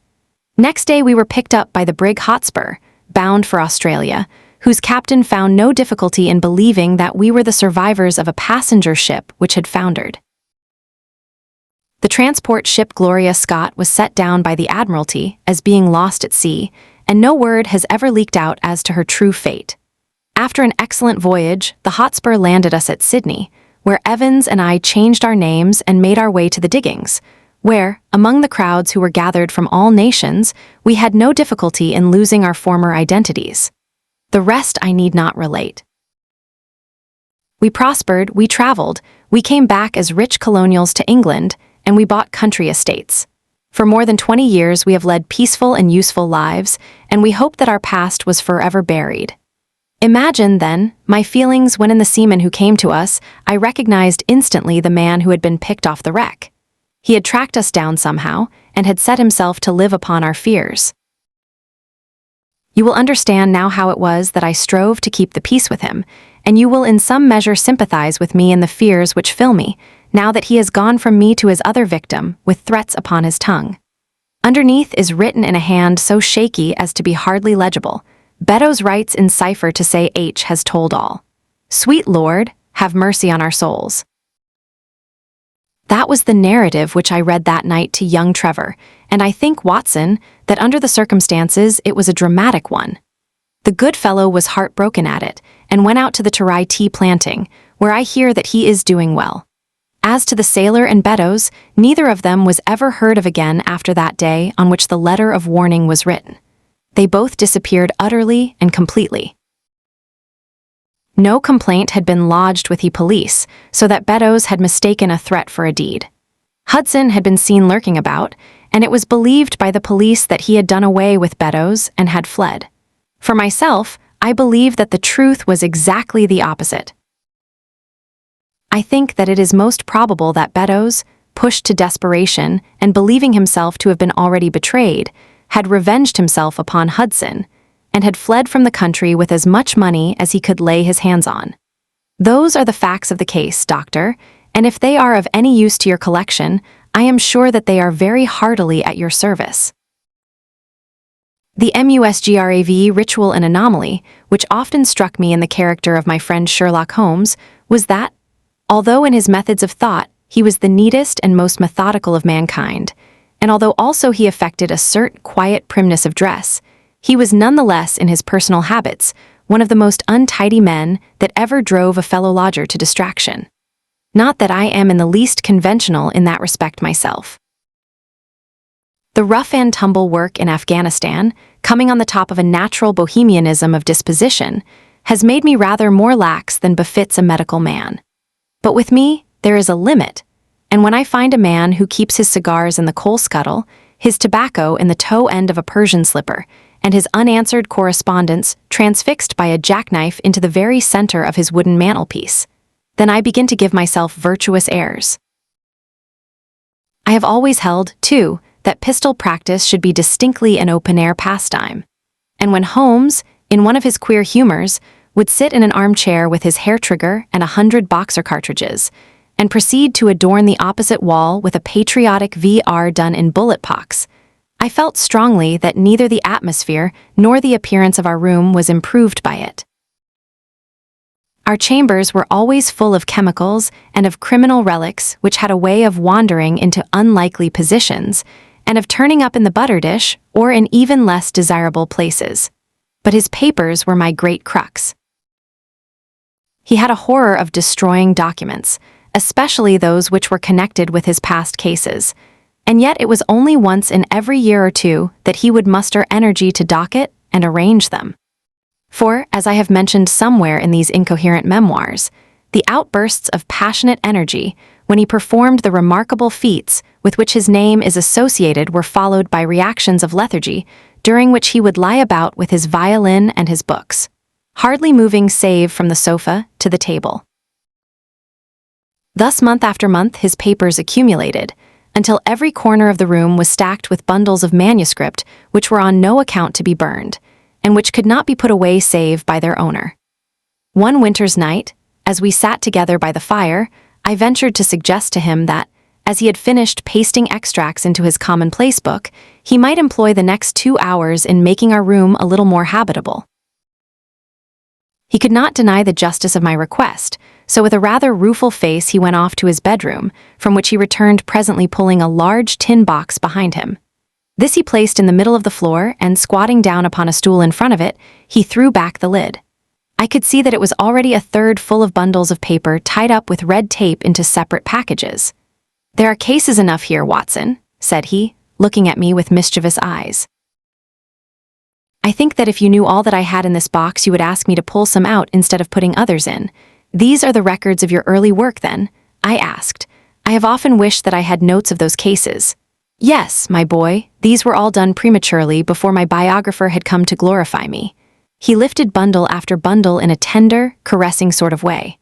Next day we were picked up by the brig Hotspur, bound for Australia, whose captain found no difficulty in believing that we were the survivors of a passenger ship which had foundered. The transport ship Gloria Scott was set down by the Admiralty as being lost at sea, and no word has ever leaked out as to her true fate. After an excellent voyage, the Hotspur landed us at Sydney, where Evans and I changed our names and made our way to the diggings, where, among the crowds who were gathered from all nations, we had no difficulty in losing our former identities. The rest I need not relate. We prospered, we traveled, we came back as rich colonials to England, and we bought country estates. For more than 20 years we have led peaceful and useful lives, and we hope that our past was forever buried. Imagine, then, my feelings when in the seaman who came to us, I recognized instantly the man who had been picked off the wreck. He had tracked us down somehow, and had set himself to live upon our fears. You will understand now how it was that I strove to keep the peace with him, and you will in some measure sympathize with me in the fears which fill me, now that he has gone from me to his other victim, with threats upon his tongue. Underneath is written in a hand so shaky as to be hardly legible. Beddoes writes in cipher to say H has told all. Sweet Lord, have mercy on our souls. That was the narrative which I read that night to young Trevor, and I think, Watson, that under the circumstances it was a dramatic one. The good fellow was heartbroken at it, and went out to the Terai tea planting, where I hear that he is doing well. As to the sailor and Beddoes, neither of them was ever heard of again after that day on which the letter of warning was written. They both disappeared utterly and completely. No complaint had been lodged with the police, so that Beddoes had mistaken a threat for a deed. Hudson had been seen lurking about, and it was believed by the police that he had done away with Beddoes and had fled. For myself, I believe that the truth was exactly the opposite. I think that it is most probable that Beddoes, pushed to desperation and believing himself to have been already betrayed, had revenged himself upon Hudson, and had fled from the country with as much money as he could lay his hands on. Those are the facts of the case, Doctor, and if they are of any use to your collection, I am sure that they are very heartily at your service. The Musgrave Ritual and anomaly, which often struck me in the character of my friend Sherlock Holmes, was that, although in his methods of thought he was the neatest and most methodical of mankind, and although also he affected a certain quiet primness of dress, he was nonetheless in his personal habits one of the most untidy men that ever drove a fellow lodger to distraction. Not that I am in the least conventional in that respect myself. The rough-and-tumble work in Afghanistan, coming on the top of a natural bohemianism of disposition, has made me rather more lax than befits a medical man. But with me, there is a limit, and when I find a man who keeps his cigars in the coal scuttle, his tobacco in the toe end of a Persian slipper, and his unanswered correspondence transfixed by a jackknife into the very center of his wooden mantelpiece, then I begin to give myself virtuous airs. I have always held, too, that pistol practice should be distinctly an open-air pastime. And when Holmes, in one of his queer humors, would sit in an armchair with his hair trigger and 100 boxer cartridges, and proceed to adorn the opposite wall with a patriotic VR done in bullet pox, I felt strongly that neither the atmosphere nor the appearance of our room was improved by it. Our chambers were always full of chemicals and of criminal relics which had a way of wandering into unlikely positions, and of turning up in the butter dish or in even less desirable places. But his papers were my great crux. He had a horror of destroying documents, especially those which were connected with his past cases, and yet it was only once in every year or two that he would muster energy to docket and arrange them. For, as I have mentioned somewhere in these incoherent memoirs, the outbursts of passionate energy when he performed the remarkable feats with which his name is associated were followed by reactions of lethargy, during which he would lie about with his violin and his books, hardly moving save from the sofa to the table. Thus month after month his papers accumulated, until every corner of the room was stacked with bundles of manuscript which were on no account to be burned, and which could not be put away save by their owner. One winter's night, as we sat together by the fire, I ventured to suggest to him that, as he had finished pasting extracts into his commonplace book, he might employ the next 2 hours in making our room a little more habitable. He could not deny the justice of my request, so with a rather rueful face he went off to his bedroom, from which he returned presently pulling a large tin box behind him. This he placed in the middle of the floor, and squatting down upon a stool in front of it, he threw back the lid. I could see that it was already a third full of bundles of paper tied up with red tape into separate packages. "There are cases enough here, Watson," said he, looking at me with mischievous eyes. "I think that if you knew all that I had in this box you would ask me to pull some out instead of putting others in. These are the records of your early work, then?" I asked. "I have often wished that I had notes of those cases." "Yes, my boy, these were all done prematurely before my biographer had come to glorify me." He lifted bundle after bundle in a tender, caressing sort of way.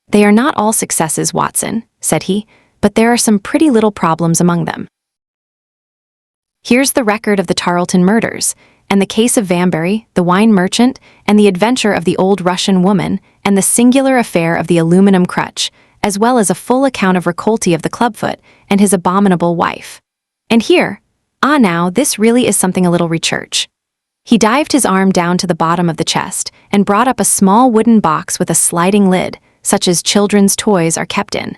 "They are not all successes, Watson," said he, "but there are some pretty little problems among them. Here's the record of the Tarleton murders, and the case of Vanbury, the wine merchant, and the adventure of the old Russian woman, and the singular affair of the aluminum crutch, as well as a full account of Ricolti of the clubfoot and his abominable wife. And here, now, this really is something a little rechurch." He dived his arm down to the bottom of the chest and brought up a small wooden box with a sliding lid, such as children's toys are kept in.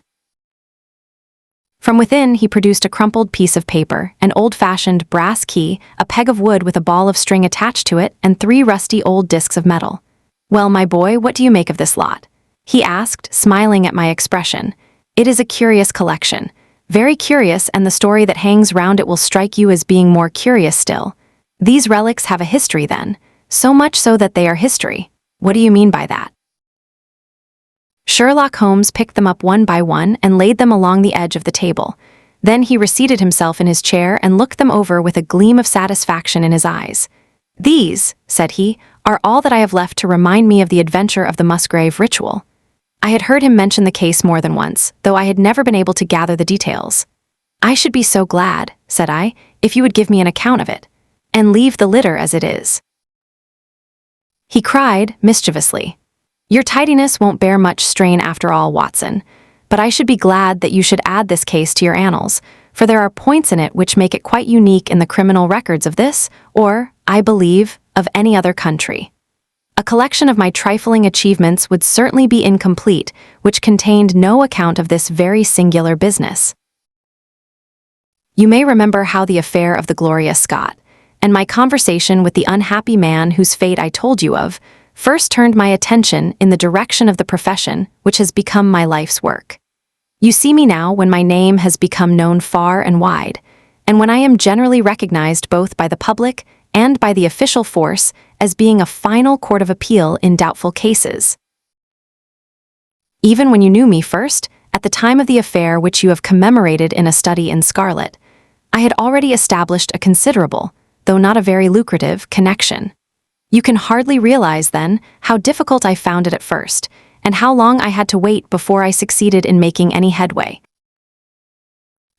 From within he produced a crumpled piece of paper, an old-fashioned brass key, a peg of wood with a ball of string attached to it, and 3 rusty old discs of metal. "Well, my boy, what do you make of this lot?" he asked, smiling at my expression. "It is a curious collection. Very curious, and the story that hangs round it will strike you as being more curious still. These relics have a history, then, so much so that they are history. What do you mean by that?" Sherlock Holmes picked them up one by one and laid them along the edge of the table. Then he reseated himself in his chair and looked them over with a gleam of satisfaction in his eyes. "These," said he, "are all that I have left to remind me of the adventure of the Musgrave Ritual." I had heard him mention the case more than once, though I had never been able to gather the details. "I should be so glad," said I, "if you would give me an account of it, and leave the litter as it is." He cried, mischievously, "Your tidiness won't bear much strain after all, Watson, but I should be glad that you should add this case to your annals, for there are points in it which make it quite unique in the criminal records of this, or, I believe, of any other country. A collection of my trifling achievements would certainly be incomplete, which contained no account of this very singular business. You may remember how the affair of the Gloria Scott, and my conversation with the unhappy man whose fate I told you of, first turned my attention in the direction of the profession which has become my life's work. You see me now when my name has become known far and wide, and when I am generally recognized both by the public and by the official force as being a final court of appeal in doubtful cases. Even when you knew me first, at the time of the affair which you have commemorated in a study in scarlet, I had already established a considerable, though not a very lucrative, connection. You can hardly realize, then, how difficult I found it at first, and how long I had to wait before I succeeded in making any headway.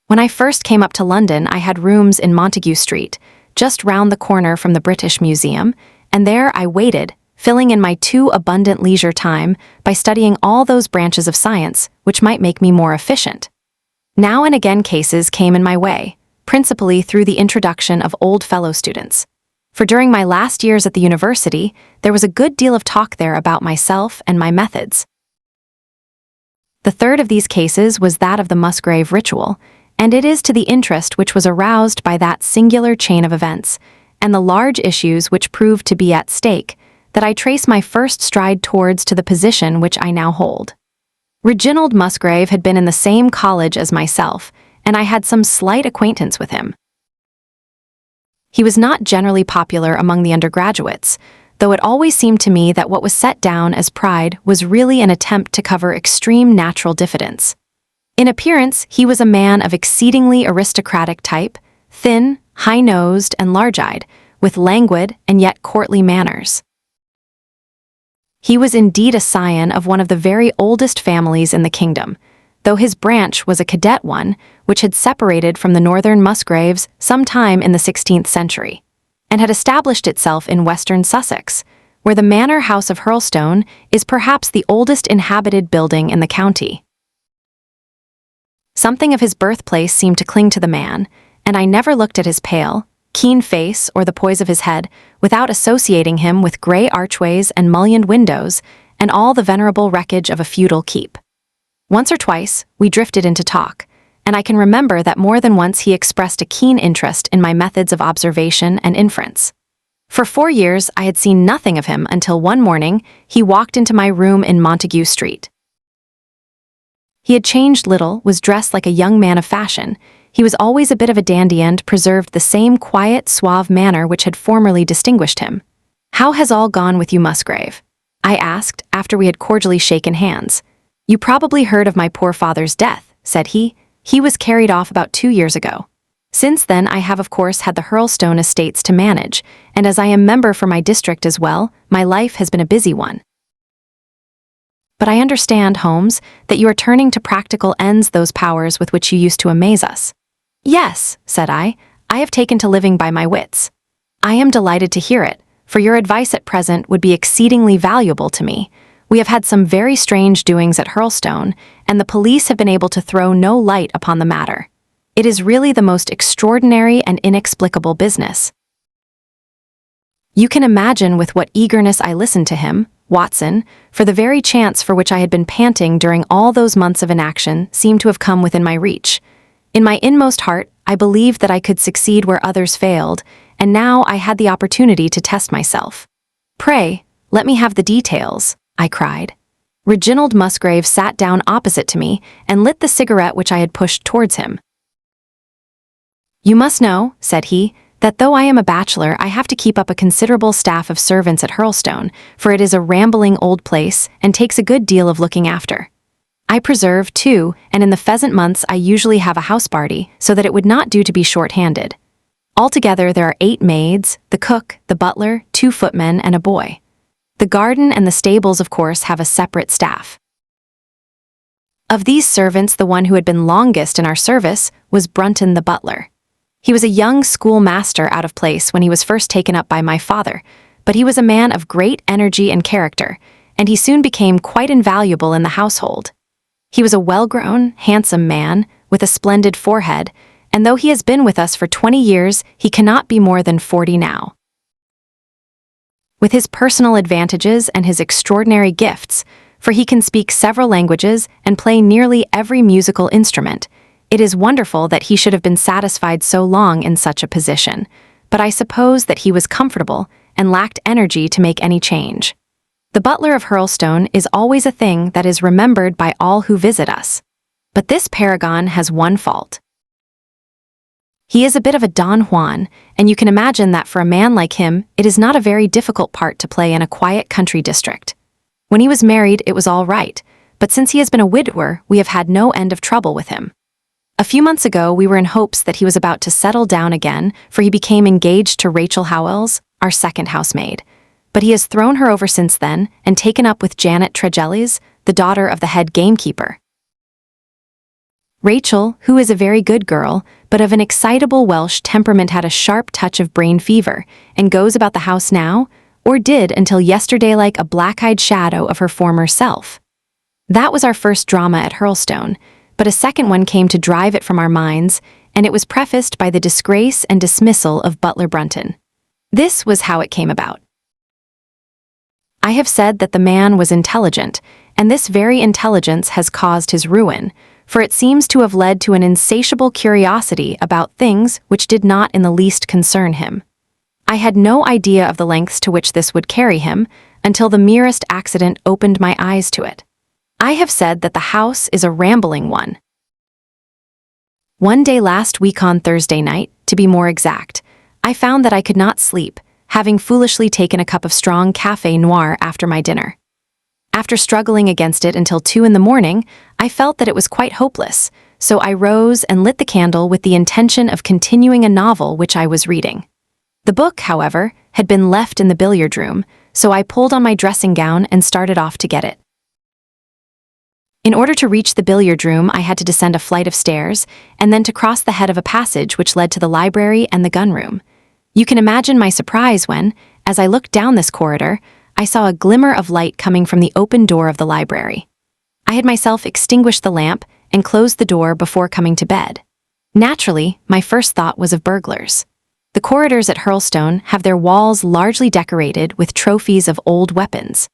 When I first came up to London, I had rooms in Montague Street, just round the corner from the British Museum, and there I waited, filling in my too abundant leisure time by studying all those branches of science which might make me more efficient. Now and again cases came in my way, principally through the introduction of old fellow students. For during my last years at the university, there was a good deal of talk there about myself and my methods. The third of these cases was that of the Musgrave Ritual, and it is to the interest which was aroused by that singular chain of events, and the large issues which proved to be at stake, that I trace my first stride towards to the position which I now hold. Reginald Musgrave had been in the same college as myself, and I had some slight acquaintance with him. He was not generally popular among the undergraduates, though it always seemed to me that what was set down as pride was really an attempt to cover extreme natural diffidence. In appearance, he was a man of exceedingly aristocratic type, thin, high-nosed, and large-eyed, with languid and yet courtly manners. He was indeed a scion of one of the very oldest families in the kingdom, though his branch was a cadet one which had separated from the northern Musgraves some time in the 16th century, and had established itself in western Sussex, where the manor house of Hurlstone is perhaps the oldest inhabited building in the county. Something of his birthplace seemed to cling to the man, and I never looked at his pale, keen face or the poise of his head without associating him with grey archways and mullioned windows and all the venerable wreckage of a feudal keep. Once or twice, we drifted into talk, and I can remember that more than once he expressed a keen interest in my methods of observation and inference. For 4 years, I had seen nothing of him until one morning he walked into my room in Montague Street. He had changed little, was dressed like a young man of fashion. He was always a bit of a dandy and preserved the same quiet, suave manner which had formerly distinguished him. "How has all gone with you, Musgrave?" I asked, after we had cordially shaken hands. "You probably heard of my poor father's death," said he. "He was carried off about 2 years ago. Since then I have of course had the Hurlstone estates to manage, and as I am member for my district as well, my life has been a busy one. But I understand, Holmes, that you are turning to practical ends those powers with which you used to amaze us." "Yes," said I have taken to living by my wits." "I am delighted to hear it, for your advice at present would be exceedingly valuable to me. We have had some very strange doings at Hurlstone, and the police have been able to throw no light upon the matter. It is really the most extraordinary and inexplicable business." You can imagine with what eagerness I listened to him, Watson, for the very chance for which I had been panting during all those months of inaction seemed to have come within my reach. In my inmost heart, I believed that I could succeed where others failed, and now I had the opportunity to test myself. "Pray, let me have the details," I cried. Reginald Musgrave sat down opposite to me and lit the cigarette which I had pushed towards him. "You must know," said he, "that though I am a bachelor, I have to keep up a considerable staff of servants at Hurlstone, for it is a rambling old place and takes a good deal of looking after. I preserve, too, and in the pheasant months I usually have a house party, so that it would not do to be short-handed. Altogether there are 8 maids, the cook, the butler, 2 footmen, and a boy. The garden and the stables, of course, have a separate staff. Of these servants, the one who had been longest in our service was Brunton the butler. He was a young schoolmaster out of place when he was first taken up by my father, but he was a man of great energy and character, and he soon became quite invaluable in the household. He was a well-grown, handsome man, with a splendid forehead, and though he has been with us for 20 years, he cannot be more than 40 now. with his personal advantages and his extraordinary gifts, for he can speak several languages and play nearly every musical instrument. It is wonderful that he should have been satisfied so long in such a position, but I suppose that he was comfortable and lacked energy to make any change. The butler of Hurlstone is always a thing that is remembered by all who visit us. But this paragon has one fault. He is a bit of a Don Juan, and you can imagine that for a man like him, it is not a very difficult part to play in a quiet country district. When he was married, it was all right, but since he has been a widower, we have had no end of trouble with him. A few months ago, we were in hopes that he was about to settle down again, for he became engaged to Rachel Howells, our second housemaid. But he has thrown her over since then and taken up with Janet Tregellis, the daughter of the head gamekeeper. Rachel, who is a very good girl, but of an excitable Welsh temperament, had a sharp touch of brain fever and goes about the house now, or did until yesterday, like a black-eyed shadow of her former self. That was our first drama at Hurlstone, but a second one came to drive it from our minds, and it was prefaced by the disgrace and dismissal of Butler Brunton. This was how it came about. I have said that the man was intelligent, and this very intelligence has caused his ruin, for it seems to have led to an insatiable curiosity about things which did not in the least concern him. I had no idea of the lengths to which this would carry him until the merest accident opened my eyes to it. I have said that the house is a rambling one. One day last week on Thursday night, to be more exact, I found that I could not sleep, having foolishly taken a cup of strong café noir after my dinner. After struggling against it until 2 a.m, I felt that it was quite hopeless, so I rose and lit the candle with the intention of continuing a novel which I was reading. The book, however, had been left in the billiard room, so I pulled on my dressing gown and started off to get it. In order to reach the billiard room, I had to descend a flight of stairs, and then to cross the head of a passage which led to the library and the gun room. You can imagine my surprise when, as I looked down this corridor, I saw a glimmer of light coming from the open door of the library. I had myself extinguished the lamp and closed the door before coming to bed. Naturally, my first thought was of burglars. The corridors at Hurlstone have their walls largely decorated with trophies of old weapons.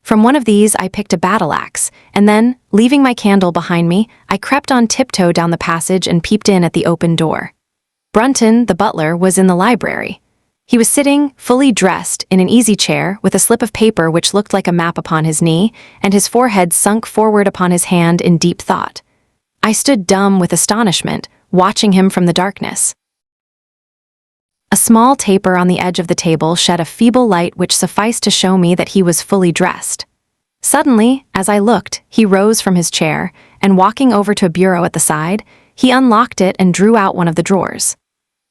From one of these I picked a battle-axe, and then, leaving my candle behind me, I crept on tiptoe down the passage and peeped in at the open door. Brunton, the butler, was in the library. He was sitting, fully dressed, in an easy chair with a slip of paper which looked like a map upon his knee, and his forehead sunk forward upon his hand in deep thought. I stood dumb with astonishment, watching him from the darkness. A small taper on the edge of the table shed a feeble light which sufficed to show me that he was fully dressed. Suddenly, as I looked, he rose from his chair, and walking over to a bureau at the side, he unlocked it and drew out one of the drawers.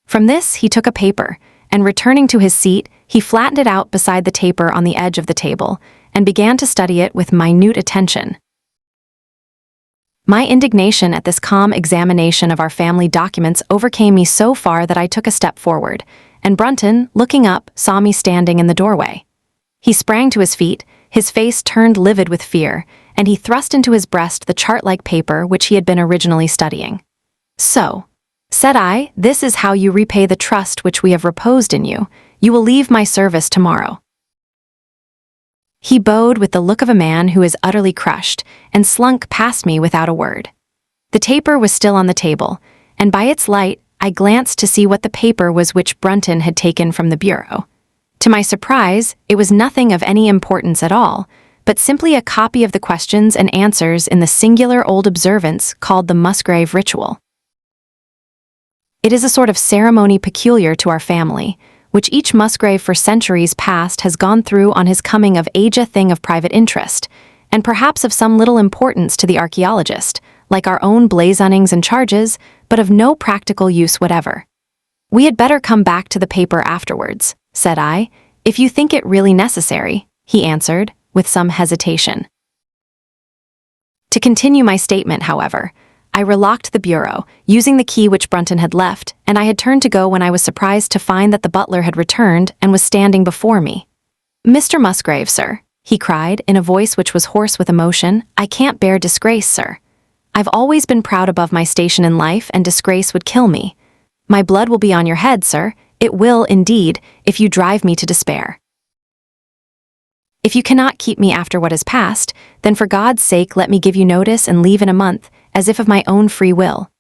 From this he took a paper, and returning to his seat, he flattened it out beside the taper on the edge of the table, and began to study it with minute attention. My indignation at this calm examination of our family documents overcame me so far that I took a step forward, and Brunton, looking up, saw me standing in the doorway. He sprang to his feet, his face turned livid with fear, and he thrust into his breast the chart-like paper which he had been originally studying. "So," said I, "this is how you repay the trust which we have reposed in you. You will leave my service tomorrow." He bowed with the look of a man who is utterly crushed, and slunk past me without a word. The taper was still on the table, and by its light I glanced to see what the paper was which Brunton had taken from the bureau. To my surprise, it was nothing of any importance at all, but simply a copy of the questions and answers in the singular old observance called the Musgrave Ritual. It is a sort of ceremony peculiar to our family, which each Musgrave for centuries past has gone through on his coming of age, a thing of private interest, and perhaps of some little importance to the archaeologist, like our own blazonings and charges, but of no practical use whatever. "We had better come back to the paper afterwards," said I, "if you think it really necessary," he answered, with some hesitation. To continue my statement, however, I relocked the bureau, using the key which Brunton had left, and I had turned to go when I was surprised to find that the butler had returned and was standing before me. "Mr. Musgrave, sir," he cried, in a voice which was hoarse with emotion, "I can't bear disgrace, sir. I've always been proud above my station in life, and disgrace would kill me. My blood will be on your head, sir, It will, indeed, if you drive me to despair. If you cannot keep me after what has passed, then for God's sake let me give you notice and leave in a month, as if of my own free will.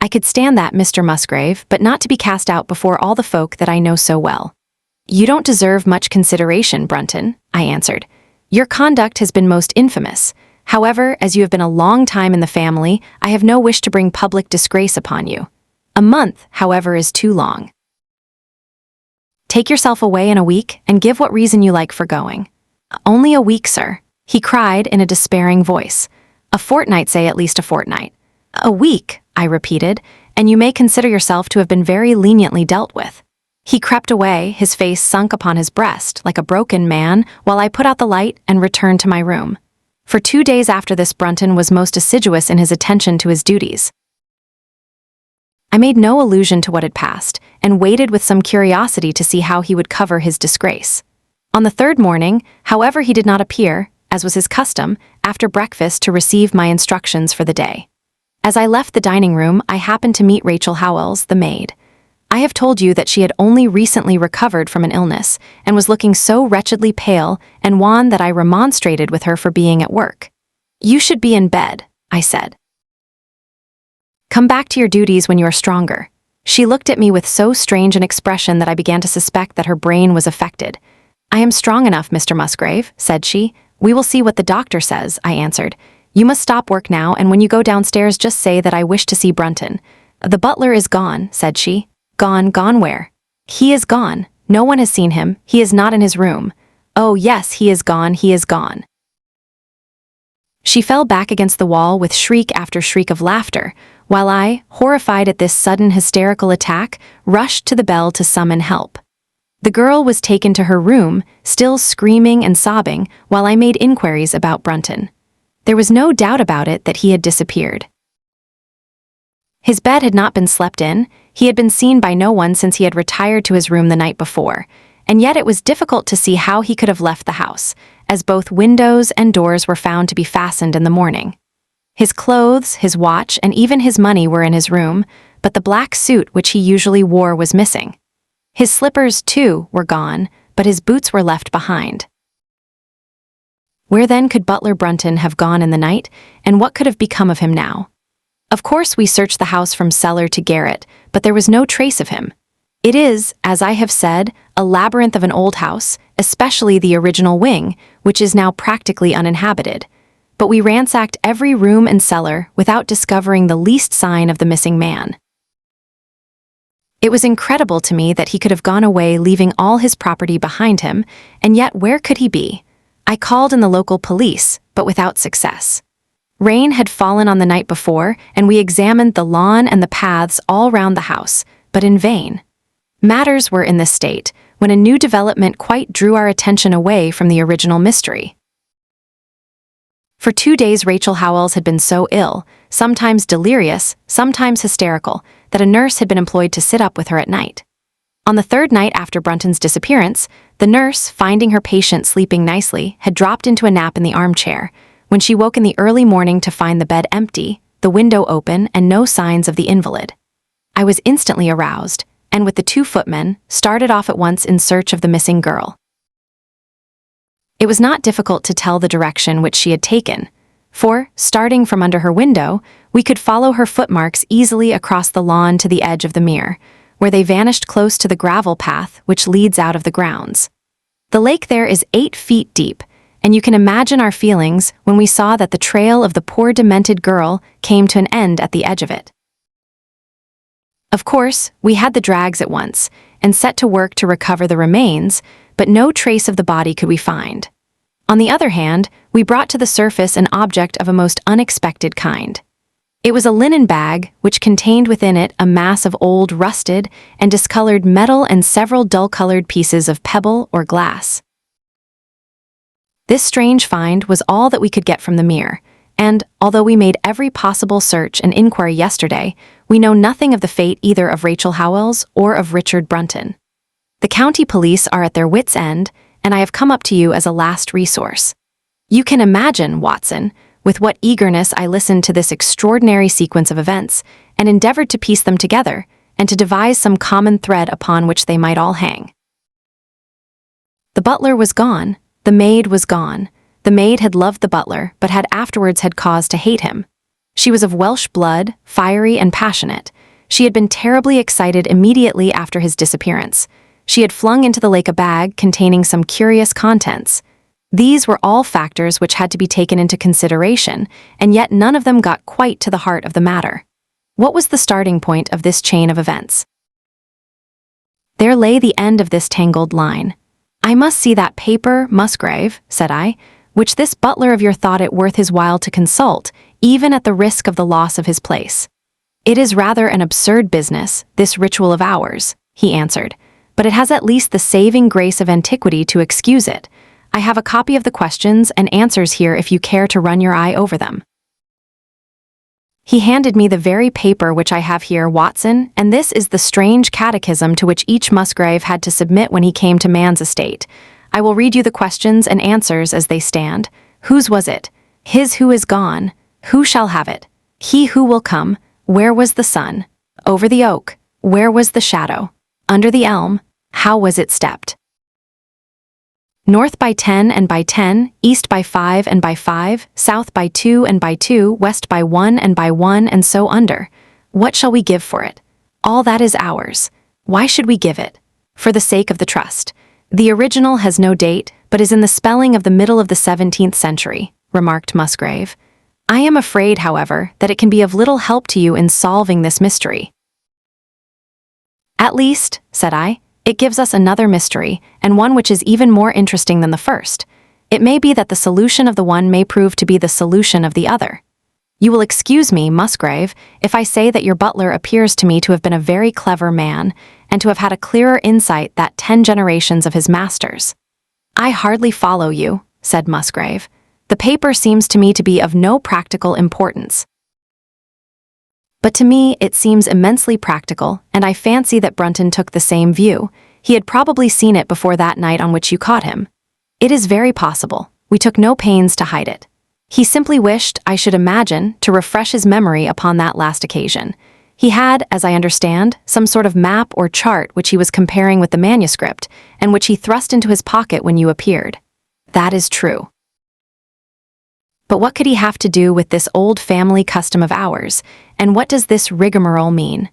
I could stand that, Mr. Musgrave, but not to be cast out before all the folk that I know so well. You don't deserve much consideration, Brunton, I answered. Your conduct has been most infamous. However, as you have been a long time in the family, I have no wish to bring public disgrace upon you. A month, however, is too long. Take yourself away in a week and give what reason you like for going. Only a week, sir, he cried in a despairing voice. A fortnight, say at least a fortnight. A week, I repeated, and you may consider yourself to have been very leniently dealt with. He crept away, his face sunk upon his breast, like a broken man, while I put out the light and returned to my room. For 2 days after this, Brunton was most assiduous in his attention to his duties. I made no allusion to what had passed, and waited with some curiosity to see how he would cover his disgrace. On the third morning, however, he did not appear, as was his custom, after breakfast to receive my instructions for the day. As I left the dining room, I happened to meet Rachel Howells, the maid. I have told you that she had only recently recovered from an illness, and was looking so wretchedly pale and wan that I remonstrated with her for being at work. You should be in bed, I said. Come back to your duties when you are stronger. She looked at me with so strange an expression that I began to suspect that her brain was affected. I am strong enough, Mr. Musgrave, said she. We will see what the doctor says, I answered. You must stop work now, and when you go downstairs just say that I wish to see Brunton. The butler is gone, said she. Gone where? He is gone. No one has seen him. He is not in his room. Oh, yes, he is gone. She fell back against the wall with shriek after shriek of laughter, while I, horrified at this sudden hysterical attack, rushed to the bell to summon help. The girl was taken to her room, still screaming and sobbing, while I made inquiries about Brunton. There was no doubt about it that he had disappeared. His bed had not been slept in, he had been seen by no one since he had retired to his room the night before, and yet it was difficult to see how he could have left the house, as both windows and doors were found to be fastened in the morning. His clothes, his watch, and even his money were in his room, but the black suit which he usually wore was missing. His slippers, too, were gone, but his boots were left behind. Where then could Butler Brunton have gone in the night, and what could have become of him now? Of course we searched the house from cellar to garret, but there was no trace of him. It is, as I have said, a labyrinth of an old house, especially the original wing, which is now practically uninhabited. But we ransacked every room and cellar without discovering the least sign of the missing man. It was incredible to me that he could have gone away leaving all his property behind him, and yet where could he be? I called in the local police, but without success. Rain had fallen on the night before, and we examined the lawn and the paths all round the house, but in vain. Matters were in this state, when a new development quite drew our attention away from the original mystery. For 2 days Rachel Howells had been so ill, sometimes delirious, sometimes hysterical, that a nurse had been employed to sit up with her at night. On the third night after Brunton's disappearance, the nurse, finding her patient sleeping nicely, had dropped into a nap in the armchair, when she woke in the early morning to find the bed empty, the window open, and no signs of the invalid. I was instantly aroused, and with the 2 footmen, started off at once in search of the missing girl. It was not difficult to tell the direction which she had taken, for, starting from under her window, we could follow her footmarks easily across the lawn to the edge of the mere, where they vanished close to the gravel path which leads out of the grounds. The lake there is 8 feet deep, and you can imagine our feelings when we saw that the trail of the poor demented girl came to an end at the edge of it. Of course, we had the drags at once, and set to work to recover the remains, but no trace of the body could we find. On the other hand, we brought to the surface an object of a most unexpected kind. It was a linen bag which contained within it a mass of old rusted and discolored metal and several dull-colored pieces of pebble or glass. This strange find was all that we could get from the mere, and, although we made every possible search and inquiry yesterday, we know nothing of the fate either of Rachel Howells or of Richard Brunton. The county police are at their wits' end, and I have come up to you as a last resource. You can imagine, Watson, with what eagerness I listened to this extraordinary sequence of events, and endeavored to piece them together, and to devise some common thread upon which they might all hang. The butler was gone. The maid was gone. The maid had loved the butler, but had afterwards had cause to hate him. She was of Welsh blood, fiery and passionate. She had been terribly excited immediately after his disappearance. She had flung into the lake a bag containing some curious contents. These were all factors which had to be taken into consideration, and yet none of them got quite to the heart of the matter. What was the starting point of this chain of events? There lay the end of this tangled line. "I must see that paper, Musgrave," said I, "which this butler of your thought it worth his while to consult, even at the risk of the loss of his place." "It is rather an absurd business, this ritual of ours," he answered, "but it has at least the saving grace of antiquity to excuse it. I have a copy of the questions and answers here if you care to run your eye over them." He handed me the very paper which I have here, Watson, and this is the strange catechism to which each Musgrave had to submit when he came to man's estate. I will read you the questions and answers as they stand. Whose was it? His who is gone. Who shall have it? He who will come. Where was the sun? Over the oak. Where was the shadow? Under the elm. How was it stepped? North by 10 and by 10, east by 5 and by 5, south by 2 and by 2, west by 1 and by 1, and so under. What shall we give for it? All that is ours. Why should we give it? For the sake of the trust. The original has no date, but is in the spelling of the middle of the 17th century, remarked Musgrave. I am afraid, however, that it can be of little help to you in solving this mystery. At least, said I, it gives us another mystery, and one which is even more interesting than the first. It may be that the solution of the one may prove to be the solution of the other. You will excuse me, Musgrave, if I say that your butler appears to me to have been a very clever man, and to have had a clearer insight than 10 generations of his masters. I hardly follow you, said Musgrave. The paper seems to me to be of no practical importance. But to me it seems immensely practical, and I fancy that Brunton took the same view. He had probably seen it before that night on which you caught him. It is very possible. We took no pains to hide it. He simply wished, I should imagine, to refresh his memory upon that last occasion. He had, as I understand, some sort of map or chart which he was comparing with the manuscript, and which he thrust into his pocket when you appeared. That is true. But what could he have to do with this old family custom of ours, and what does this rigmarole mean?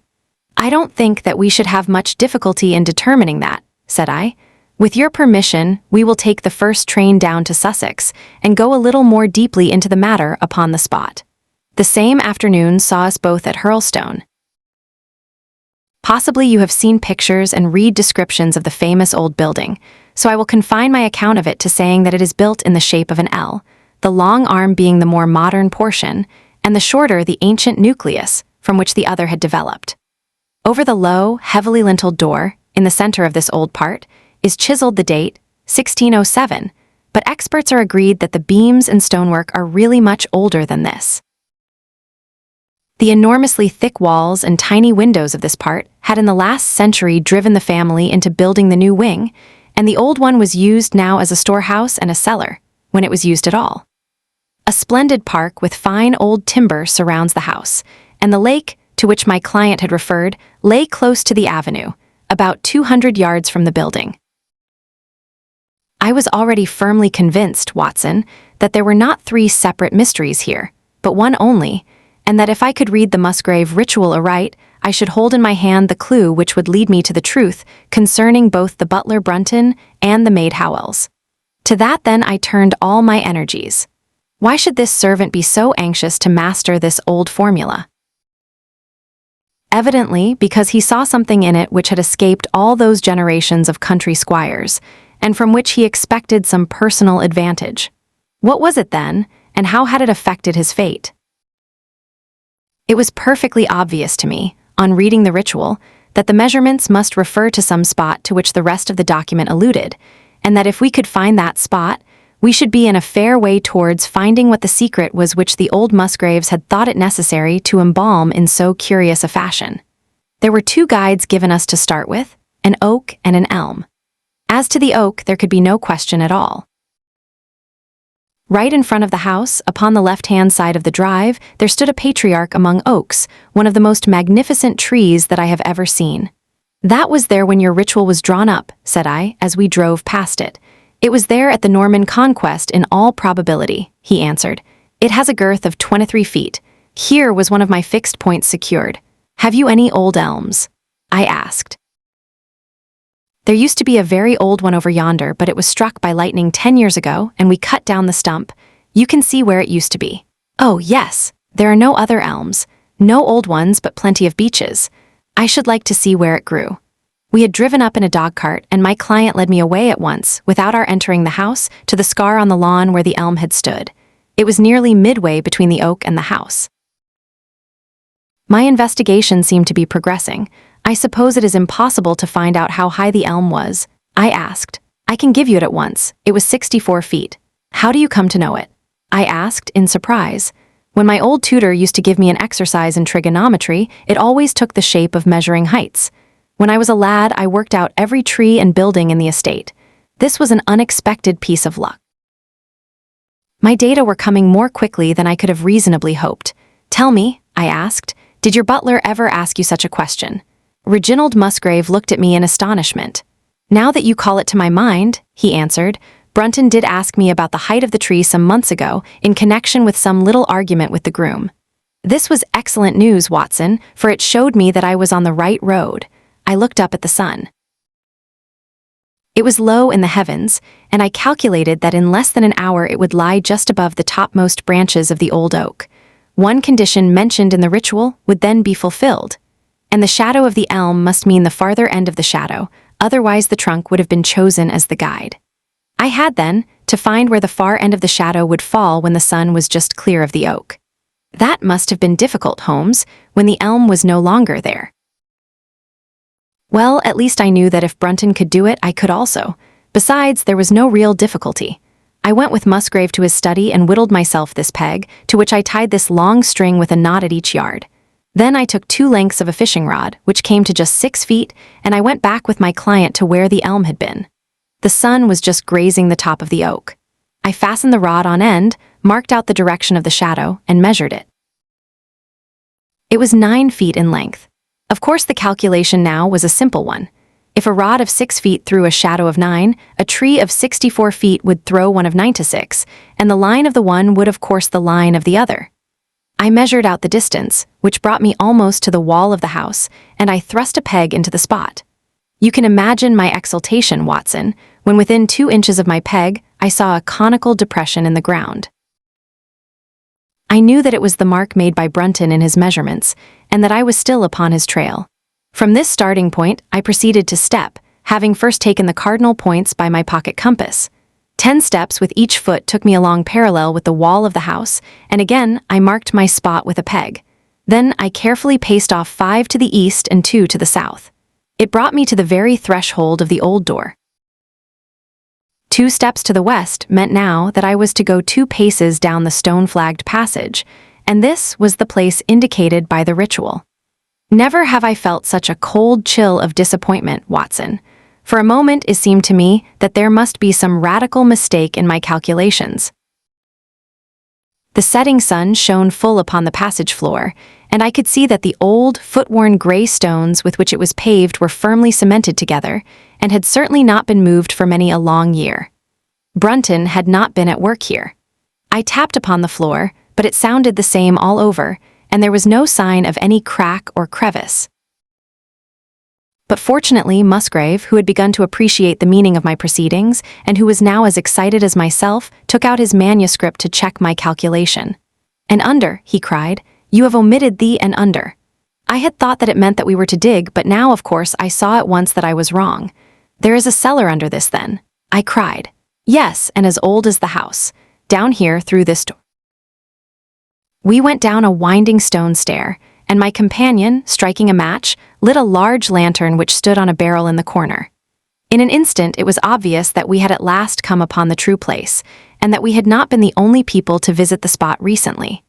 I don't think that we should have much difficulty in determining that, said I. With your permission, we will take the first train down to Sussex, and go a little more deeply into the matter upon the spot. The same afternoon saw us both at Hurlstone. Possibly you have seen pictures and read descriptions of the famous old building, so I will confine my account of it to saying that it is built in the shape of an L, the long arm being the more modern portion, and the shorter the ancient nucleus, from which the other had developed. Over the low, heavily linteled door, in the center of this old part, is chiseled the date, 1607, but experts are agreed that the beams and stonework are really much older than this. The enormously thick walls and tiny windows of this part had in the last century driven the family into building the new wing, and the old one was used now as a storehouse and a cellar, when it was used at all. A splendid park with fine old timber surrounds the house, and the lake, to which my client had referred, lay close to the avenue, about 200 yards from the building. I was already firmly convinced, Watson, that there were not 3 separate mysteries here, but one only, and that if I could read the Musgrave Ritual aright, I should hold in my hand the clue which would lead me to the truth concerning both the butler Brunton and the maid Howells. To that then I turned all my energies. Why should this servant be so anxious to master this old formula? Evidently because he saw something in it which had escaped all those generations of country squires, and from which he expected some personal advantage. What was it then, and how had it affected his fate? It was perfectly obvious to me, on reading the ritual, that the measurements must refer to some spot to which the rest of the document alluded, and that if we could find that spot, we should be in a fair way towards finding what the secret was which the old Musgraves had thought it necessary to embalm in so curious a fashion. There were 2 guides given us to start with, an oak and an elm. As to the oak, there could be no question at all. Right in front of the house, upon the left-hand side of the drive, there stood a patriarch among oaks, one of the most magnificent trees that I have ever seen. "That was there when your ritual was drawn up," said I, as we drove past it. "It was there at the Norman Conquest in all probability," he answered. "It has a girth of 23 feet. Here was one of my fixed points secured. Have you any old elms?" I asked. "There used to be a very old one over yonder, but it was struck by lightning 10 years ago, and we cut down the stump. You can see where it used to be." "Oh, yes. There are no other elms. No old ones, but plenty of beeches. I should like to see where it grew." We had driven up in a dog cart, and my client led me away at once, without our entering the house, to the scar on the lawn where the elm had stood. It was nearly midway between the oak and the house. My investigation seemed to be progressing. "I suppose it is impossible to find out how high the elm was?" I asked. "I can give you it at once. It was 64 feet. "How do you come to know it?" I asked, in surprise. "When my old tutor used to give me an exercise in trigonometry, it always took the shape of measuring heights. When I was a lad, I worked out every tree and building in the estate. This was an unexpected piece of luck." My data were coming more quickly than I could have reasonably hoped. "Tell me," I asked, "did your butler ever ask you such a question?" Reginald Musgrave looked at me in astonishment. "Now that you call it to my mind," he answered, "Brunton did ask me about the height of the tree some months ago in connection with some little argument with the groom. This was excellent news, Watson, for it showed me that I was on the right road." I looked up at the sun. It was low in the heavens, and I calculated that in less than an hour it would lie just above the topmost branches of the old oak. One condition mentioned in the ritual would then be fulfilled, and the shadow of the elm must mean the farther end of the shadow, otherwise the trunk would have been chosen as the guide. I had, then, to find where the far end of the shadow would fall when the sun was just clear of the oak. That must have been difficult, Holmes, when the elm was no longer there. Well, at least I knew that if Brunton could do it, I could also. Besides, there was no real difficulty. I went with Musgrave to his study and whittled myself this peg, to which I tied this long string with a knot at each yard. Then I took 2 lengths of a fishing rod, which came to just 6 feet, and I went back with my client to where the elm had been. The sun was just grazing the top of the oak. I fastened the rod on end, marked out the direction of the shadow, and measured it. It was 9 feet in length. Of course, the calculation now was a simple one. If a rod of 6 feet threw a shadow of 9, a tree of 64 feet would throw one of 9 to 6, and the line of the one would of course the line of the other. I measured out the distance, which brought me almost to the wall of the house, and I thrust a peg into the spot. You can imagine my exultation, Watson, when within 2 inches of my peg, I saw a conical depression in the ground. I knew that it was the mark made by Brunton in his measurements, and that I was still upon his trail. From this starting point, I proceeded to step, having first taken the cardinal points by my pocket compass. 10 steps with each foot took me along parallel with the wall of the house, and again I marked my spot with a peg. Then I carefully paced off 5 to the east and 2 to the south. It brought me to the very threshold of the old door. 2 steps to the west meant now that I was to go 2 paces down the stone-flagged passage, and this was the place indicated by the ritual. Never have I felt such a cold chill of disappointment, Watson. For a moment it seemed to me that there must be some radical mistake in my calculations. The setting sun shone full upon the passage floor, and I could see that the old, foot-worn gray stones with which it was paved were firmly cemented together, and had certainly not been moved for many a long year. Brunton had not been at work here. I tapped upon the floor, but it sounded the same all over, and there was no sign of any crack or crevice. But fortunately, Musgrave, who had begun to appreciate the meaning of my proceedings, and who was now as excited as myself, took out his manuscript to check my calculation. "And under," he cried, "you have omitted the and under." I had thought that it meant that we were to dig, but now, of course, I saw at once that I was wrong. "There is a cellar under this, then?" I cried. "Yes, and as old as the house. Down here, through this door." We went down a winding stone stair, and my companion, striking a match, lit a large lantern which stood on a barrel in the corner. In an instant it was obvious that we had at last come upon the true place, and that we had not been the only people to visit the spot recently.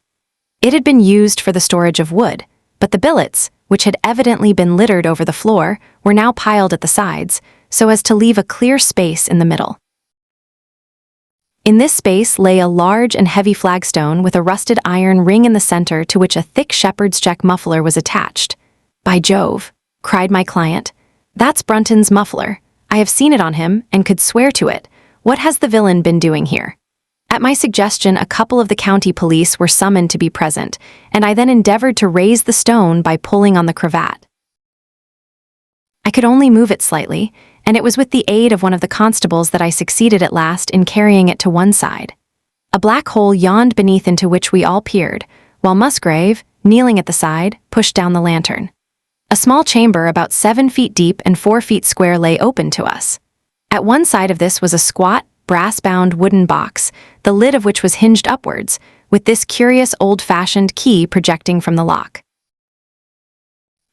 It had been used for the storage of wood, but the billets, which had evidently been littered over the floor, were now piled at the sides, so as to leave a clear space in the middle. In this space lay a large and heavy flagstone with a rusted iron ring in the center to which a thick shepherd's check muffler was attached. "By Jove," cried my client. "That's Brunton's muffler. I have seen it on him and could swear to it. What has the villain been doing here?" At my suggestion, a couple of the county police were summoned to be present, and I then endeavored to raise the stone by pulling on the cravat. I could only move it slightly, and it was with the aid of one of the constables that I succeeded at last in carrying it to one side. A black hole yawned beneath into which we all peered, while Musgrave, kneeling at the side, pushed down the lantern. A small chamber about 7 feet deep and 4 feet square lay open to us. At one side of this was a squat, brass-bound wooden box, the lid of which was hinged upwards, with this curious old-fashioned key projecting from the lock.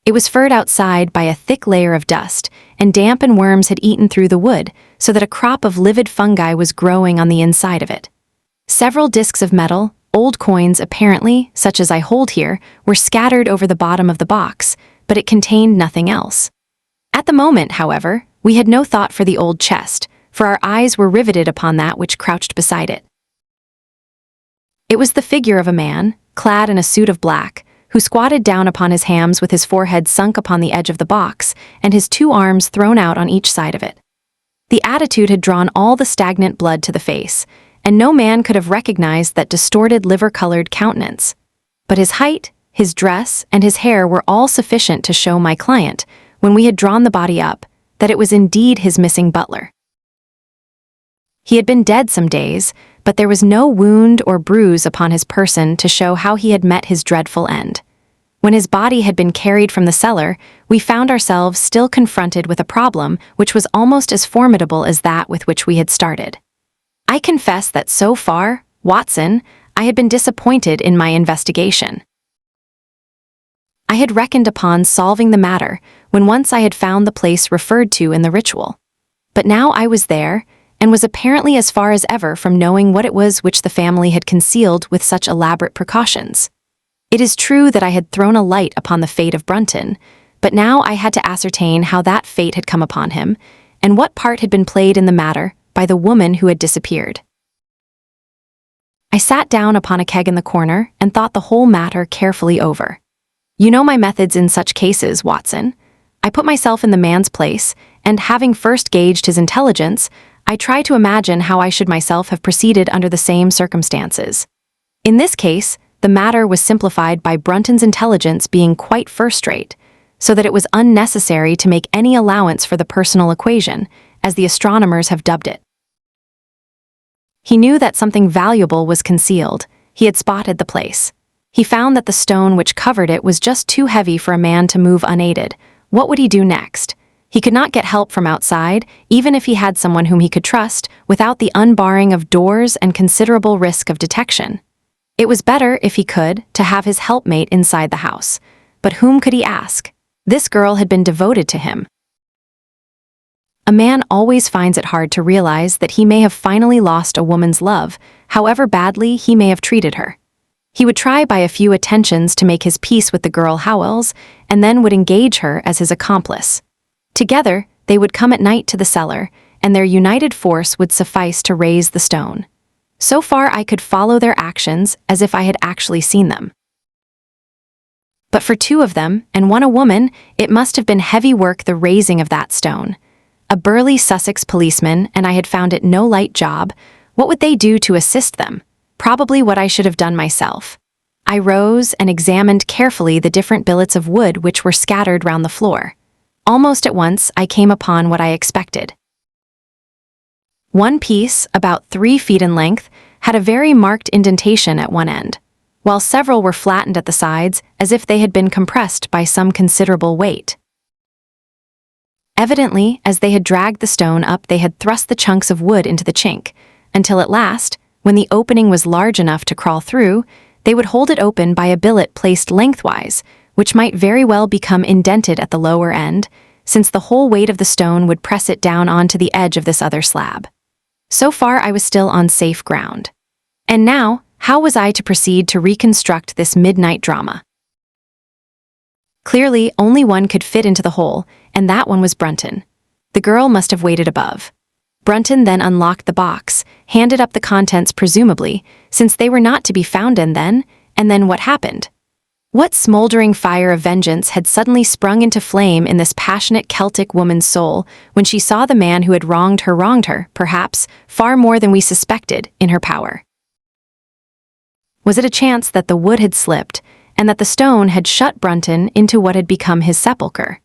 It was furred outside by a thick layer of dust, and damp and worms had eaten through the wood, so that a crop of livid fungi was growing on the inside of it. Several discs of metal, old coins apparently, such as I hold here, were scattered over the bottom of the box, but it contained nothing else. At the moment, however, we had no thought for the old chest, for our eyes were riveted upon that which crouched beside it. It was the figure of a man, clad in a suit of black, who squatted down upon his hams with his forehead sunk upon the edge of the box and his 2 arms thrown out on each side of it. The attitude had drawn all the stagnant blood to the face, and no man could have recognized that distorted liver-colored countenance. But his height, his dress, and his hair were all sufficient to show my client, when we had drawn the body up, that it was indeed his missing butler. He had been dead some days, but there was no wound or bruise upon his person to show how he had met his dreadful end. When his body had been carried from the cellar, we found ourselves still confronted with a problem which was almost as formidable as that with which we had started. I confess that so far, Watson, I had been disappointed in my investigation. I had reckoned upon solving the matter when once I had found the place referred to in the ritual. But now I was there, and was apparently as far as ever from knowing what it was which the family had concealed with such elaborate precautions. It is true that I had thrown a light upon the fate of Brunton, but now I had to ascertain how that fate had come upon him, and what part had been played in the matter by the woman who had disappeared. I sat down upon a keg in the corner and thought the whole matter carefully over. You know my methods in such cases, Watson. I put myself in the man's place, and having first gauged his intelligence, I try to imagine how I should myself have proceeded under the same circumstances. In this case, the matter was simplified by Brunton's intelligence being quite first-rate, so that it was unnecessary to make any allowance for the personal equation, as the astronomers have dubbed it. He knew that something valuable was concealed. He had spotted the place. He found that the stone which covered it was just too heavy for a man to move unaided. What would he do next? He could not get help from outside, even if he had someone whom he could trust, without the unbarring of doors and considerable risk of detection. It was better, if he could, to have his helpmate inside the house. But whom could he ask? This girl had been devoted to him. A man always finds it hard to realize that he may have finally lost a woman's love, however badly he may have treated her. He would try by a few attentions to make his peace with the girl Howells, and then would engage her as his accomplice. Together, they would come at night to the cellar, and their united force would suffice to raise the stone. So far I could follow their actions as if I had actually seen them. But for 2 of them, and one a woman, it must have been heavy work the raising of that stone. A burly Sussex policeman, and I had found it no light job. What would they do to assist them? Probably what I should have done myself. I rose and examined carefully the different billets of wood which were scattered round the floor. Almost at once, I came upon what I expected. One piece, about 3 feet in length, had a very marked indentation at one end, while several were flattened at the sides as if they had been compressed by some considerable weight. Evidently, as they had dragged the stone up, they had thrust the chunks of wood into the chink, until at last, when the opening was large enough to crawl through, they would hold it open by a billet placed lengthwise, which might very well become indented at the lower end, since the whole weight of the stone would press it down onto the edge of this other slab. So far I was still on safe ground. And now, how was I to proceed to reconstruct this midnight drama? Clearly, only one could fit into the hole, and that one was Brunton. The girl must have waited above. Brunton then unlocked the box, handed up the contents presumably, since they were not to be found and then what happened? What smoldering fire of vengeance had suddenly sprung into flame in this passionate Celtic woman's soul when she saw the man who had wronged her, perhaps, far more than we suspected, in her power? Was it a chance that the wood had slipped, and that the stone had shut Brunton into what had become his sepulchre?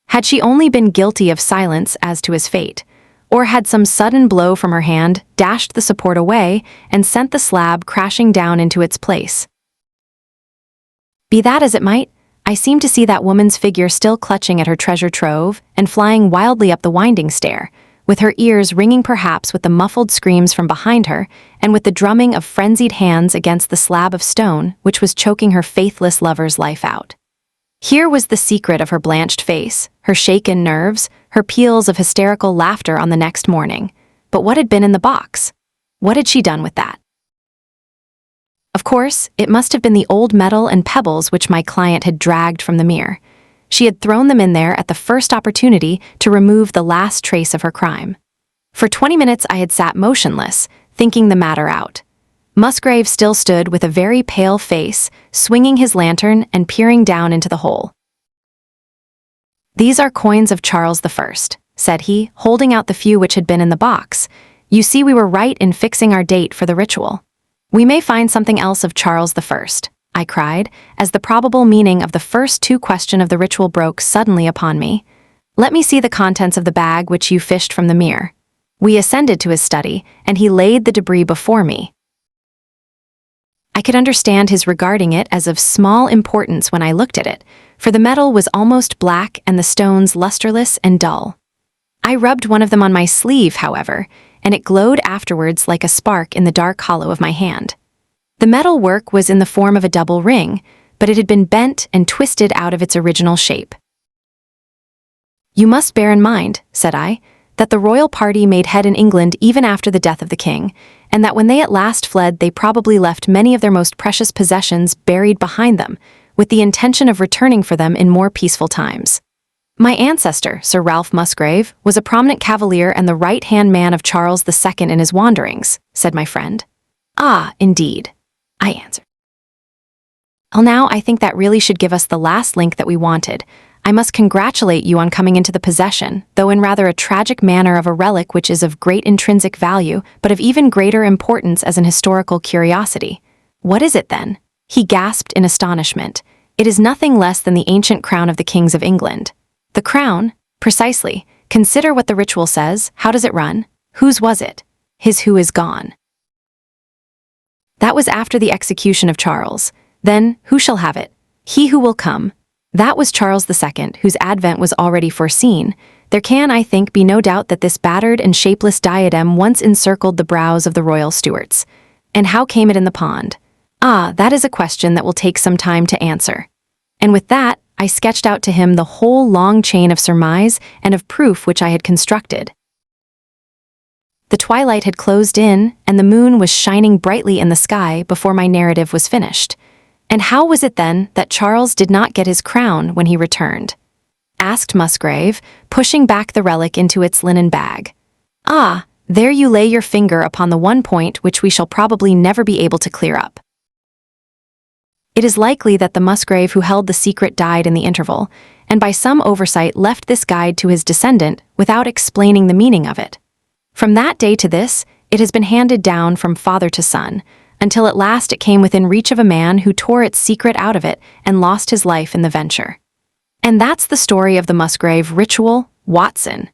Had she only been guilty of silence as to his fate, or had some sudden blow from her hand dashed the support away and sent the slab crashing down into its place? Be that as it might, I seemed to see that woman's figure still clutching at her treasure trove and flying wildly up the winding stair, with her ears ringing perhaps with the muffled screams from behind her and with the drumming of frenzied hands against the slab of stone which was choking her faithless lover's life out. Here was the secret of her blanched face, her shaken nerves, her peals of hysterical laughter on the next morning. But what had been in the box? What had she done with that? Of course, it must have been the old metal and pebbles which my client had dragged from the mere. She had thrown them in there at the first opportunity to remove the last trace of her crime. For 20 minutes I had sat motionless, thinking the matter out. Musgrave still stood with a very pale face, swinging his lantern and peering down into the hole. "These are coins of Charles I," said he, holding out the few which had been in the box. "You see we were right in fixing our date for the ritual." "We may find something else of Charles I," I cried, as the probable meaning of the first two questions of the ritual broke suddenly upon me. "Let me see the contents of the bag which you fished from the mere." We ascended to his study, and he laid the debris before me. I could understand his regarding it as of small importance when I looked at it, for the metal was almost black and the stones lusterless and dull. I rubbed one of them on my sleeve, however, and it glowed afterwards like a spark in the dark hollow of my hand. The metal work was in the form of a double ring, but it had been bent and twisted out of its original shape. "You must bear in mind," said I, "that the royal party made head in England even after the death of the king, and that when they at last fled they probably left many of their most precious possessions buried behind them, with the intention of returning for them in more peaceful times. My ancestor, Sir Ralph Musgrave, was a prominent cavalier and the right-hand man of Charles II in his wanderings," said my friend. "Ah, indeed," I answered. "Well, now I think that really should give us the last link that we wanted. I must congratulate you on coming into the possession, though in rather a tragic manner, of a relic which is of great intrinsic value, but of even greater importance as an historical curiosity." "What is it, then?" he gasped in astonishment. "It is nothing less than the ancient crown of the kings of England." "The crown? Precisely. Consider what the ritual says. How does it run? Whose was it? His who is gone. That was after the execution of Charles. Then, who shall have it? He who will come. That was Charles II, whose advent was already foreseen. There can, I think, be no doubt that this battered and shapeless diadem once encircled the brows of the royal Stuarts. And how came it in the pond? Ah, that is a question that will take some time to answer." And with that, I sketched out to him the whole long chain of surmise and of proof which I had constructed. The twilight had closed in, and the moon was shining brightly in the sky before my narrative was finished. "And how was it then that Charles did not get his crown when he returned?" asked Musgrave, pushing back the relic into its linen bag. "Ah, there you lay your finger upon the one point which we shall probably never be able to clear up. It is likely that the Musgrave who held the secret died in the interval, and by some oversight left this guide to his descendant without explaining the meaning of it. From that day to this, it has been handed down from father to son, until at last it came within reach of a man who tore its secret out of it and lost his life in the venture. And that's the story of the Musgrave Ritual, Watson.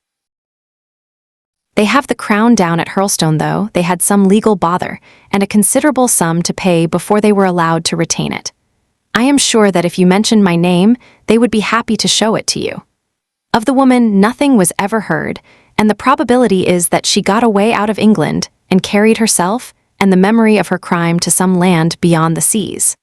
They have the crown down at Hurlstone, though they had some legal bother and a considerable sum to pay before they were allowed to retain it. I am sure that if you mentioned my name, they would be happy to show it to you. Of the woman, nothing was ever heard, and the probability is that she got away out of England and carried herself and the memory of her crime to some land beyond the seas.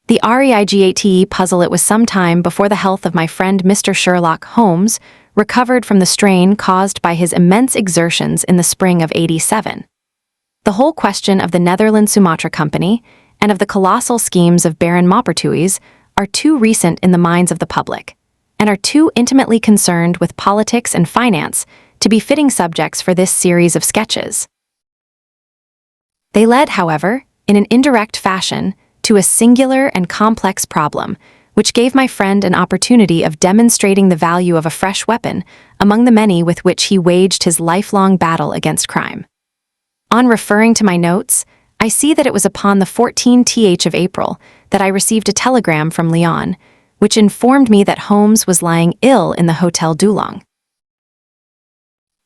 The Reigate Puzzle. It was some time before the health of my friend Mr. Sherlock Holmes recovered from the strain caused by his immense exertions in the spring of '87. The whole question of the Netherland Sumatra Company and of the colossal schemes of Baron Maupertuis are too recent in the minds of the public, and are too intimately concerned with politics and finance to be fitting subjects for this series of sketches. They led, however, in an indirect fashion, to a singular and complex problem, which gave my friend an opportunity of demonstrating the value of a fresh weapon among the many with which he waged his lifelong battle against crime. On referring to my notes, I see that it was upon the 14th of April that I received a telegram from Lyon, which informed me that Holmes was lying ill in the Hotel Dulong.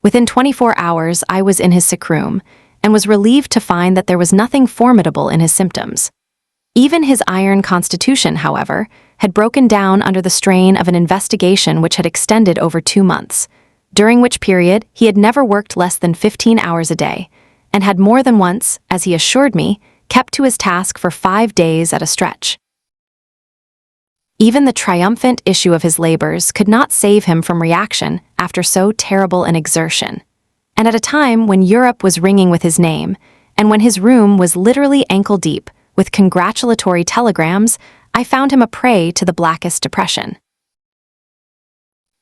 Within 24 hours, I was in his sick room, and was relieved to find that there was nothing formidable in his symptoms. Even his iron constitution, however, had broken down under the strain of an investigation which had extended over 2 months, during which period he had never worked less than 15 hours a day, and had more than once, as he assured me, kept to his task for 5 days at a stretch. Even the triumphant issue of his labors could not save him from reaction after so terrible an exertion, and at a time when Europe was ringing with his name, and when his room was literally ankle-deep with congratulatory telegrams, I found him a prey to the blackest depression.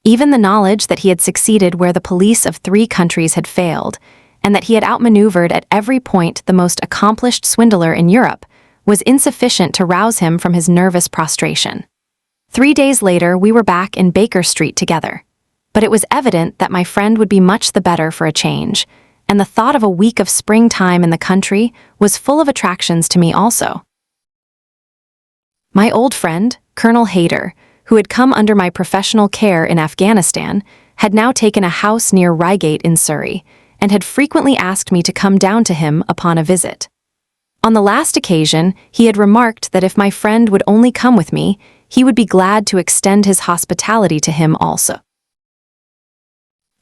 Even the knowledge that he had succeeded where the police of 3 countries had failed, and that he had outmaneuvered at every point the most accomplished swindler in Europe, was insufficient to rouse him from his nervous prostration. 3 days later, we were back in Baker Street together. But it was evident that my friend would be much the better for a change, and the thought of a week of springtime in the country was full of attractions to me also. My old friend, Colonel Hayter, who had come under my professional care in Afghanistan, had now taken a house near Reigate in Surrey, and had frequently asked me to come down to him upon a visit. On the last occasion, he had remarked that if my friend would only come with me, he would be glad to extend his hospitality to him also.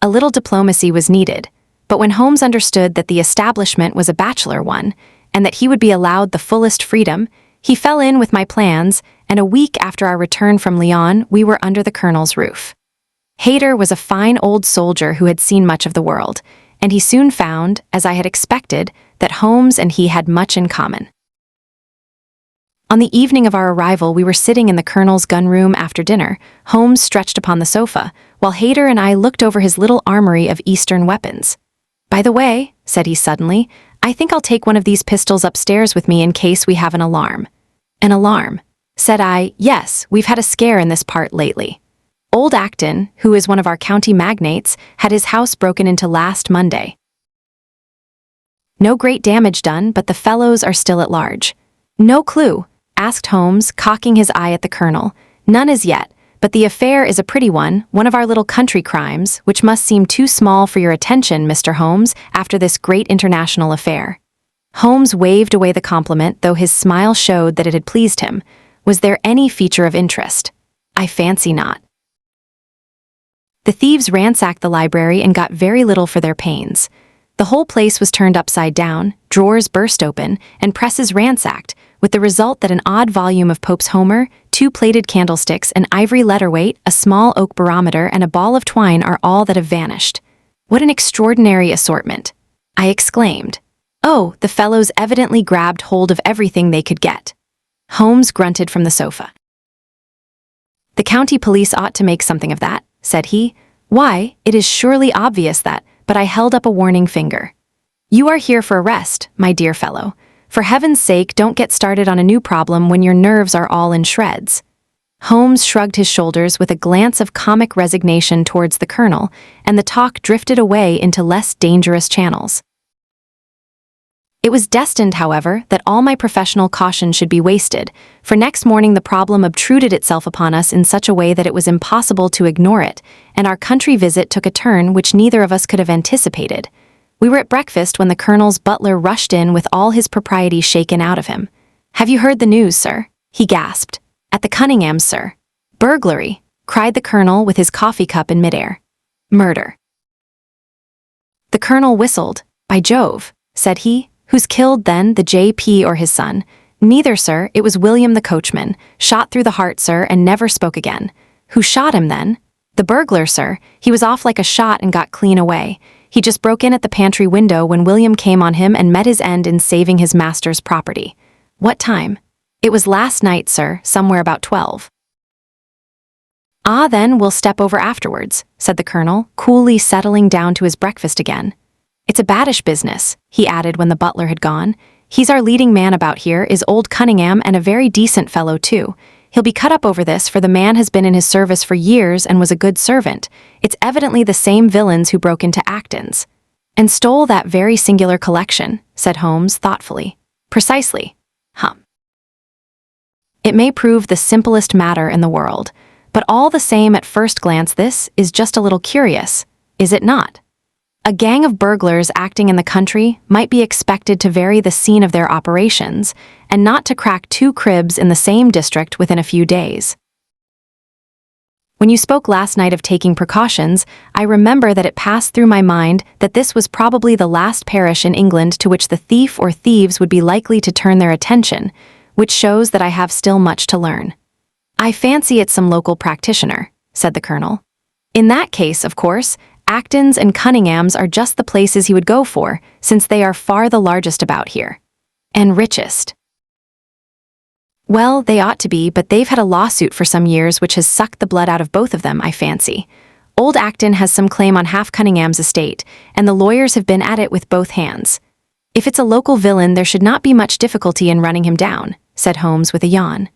A little diplomacy was needed, but when Holmes understood that the establishment was a bachelor one, and that he would be allowed the fullest freedom, he fell in with my plans, and a week after our return from Lyon, we were under the colonel's roof. Hayter was a fine old soldier who had seen much of the world, and he soon found, as I had expected, that Holmes and he had much in common. On the evening of our arrival, we were sitting in the colonel's gun-room after dinner, Holmes stretched upon the sofa, while Hayter and I looked over his little armory of Eastern weapons. "By the way," said he suddenly, "I think I'll take one of these pistols upstairs with me in case we have an alarm." "An alarm?" said I. "Yes, we've had a scare in this part lately. Old Acton, who is one of our county magnates, had his house broken into last Monday. No great damage done, but the fellows are still at large." "No clue?" asked Holmes, cocking his eye at the colonel. "None as yet, but the affair is a pretty one of our little country crimes, which must seem too small for your attention, Mr. Holmes, after this great international affair." Holmes waved away the compliment, though his smile showed that it had pleased him. "Was there any feature of interest?" "I fancy not. The thieves ransacked the library and got very little for their pains. The whole place was turned upside down, drawers burst open, and presses ransacked, with the result that an odd volume of Pope's Homer, 2 plated candlesticks, an ivory letterweight, a small oak barometer, and a ball of twine are all that have vanished." "What an extraordinary assortment!" I exclaimed. "Oh, the fellows evidently grabbed hold of everything they could get." Holmes grunted from the sofa. "The county police ought to make something of that," said he. "Why, it is surely obvious that," but I held up a warning finger. "You are here for a rest, my dear fellow. For heaven's sake, don't get started on a new problem when your nerves are all in shreds." Holmes shrugged his shoulders with a glance of comic resignation towards the colonel, and the talk drifted away into less dangerous channels. It was destined, however, that all my professional caution should be wasted, for next morning the problem obtruded itself upon us in such a way that it was impossible to ignore it, and our country visit took a turn which neither of us could have anticipated. We were at breakfast when the colonel's butler rushed in with all his propriety shaken out of him. "Have you heard the news, sir?" he gasped. "At the Cunninghams, sir." "Burglary," cried the colonel with his coffee cup in midair. "Murder." The colonel whistled. "By Jove," said he. "Who's killed then, the J.P. or his son?" "Neither, sir, it was William the coachman. Shot through the heart, sir, and never spoke again." "Who shot him then?" "The burglar, sir. He was off like a shot and got clean away. He just broke in at the pantry window when William came on him and met his end in saving his master's property." "What time?" "It was last night, sir, somewhere about 12. "Ah, then we'll step over afterwards," said the colonel, coolly settling down to his breakfast again. "It's a baddish business," he added when the butler had gone. "He's our leading man about here, is old Cunningham, and a very decent fellow too. He'll be cut up over this, for the man has been in his service for years and was a good servant. It's evidently the same villains who broke into Acton's." "And stole that very singular collection," said Holmes thoughtfully. "Precisely. It may prove the simplest matter in the world, but all the same at first glance this is just a little curious, is it not? A gang of burglars acting in the country might be expected to vary the scene of their operations and not to crack 2 cribs in the same district within a few days. When you spoke last night of taking precautions, I remember that it passed through my mind that this was probably the last parish in England to which the thief or thieves would be likely to turn their attention, which shows that I have still much to learn." "I fancy it's some local practitioner," said the colonel. "In that case, of course, Acton's and Cunningham's are just the places he would go for, since they are far the largest about here. And richest." "Well, they ought to be, but they've had a lawsuit for some years which has sucked the blood out of both of them, I fancy. Old Acton has some claim on half Cunningham's estate, and the lawyers have been at it with both hands. If it's a local villain, there should not be much difficulty in running him down," said Holmes with a yawn.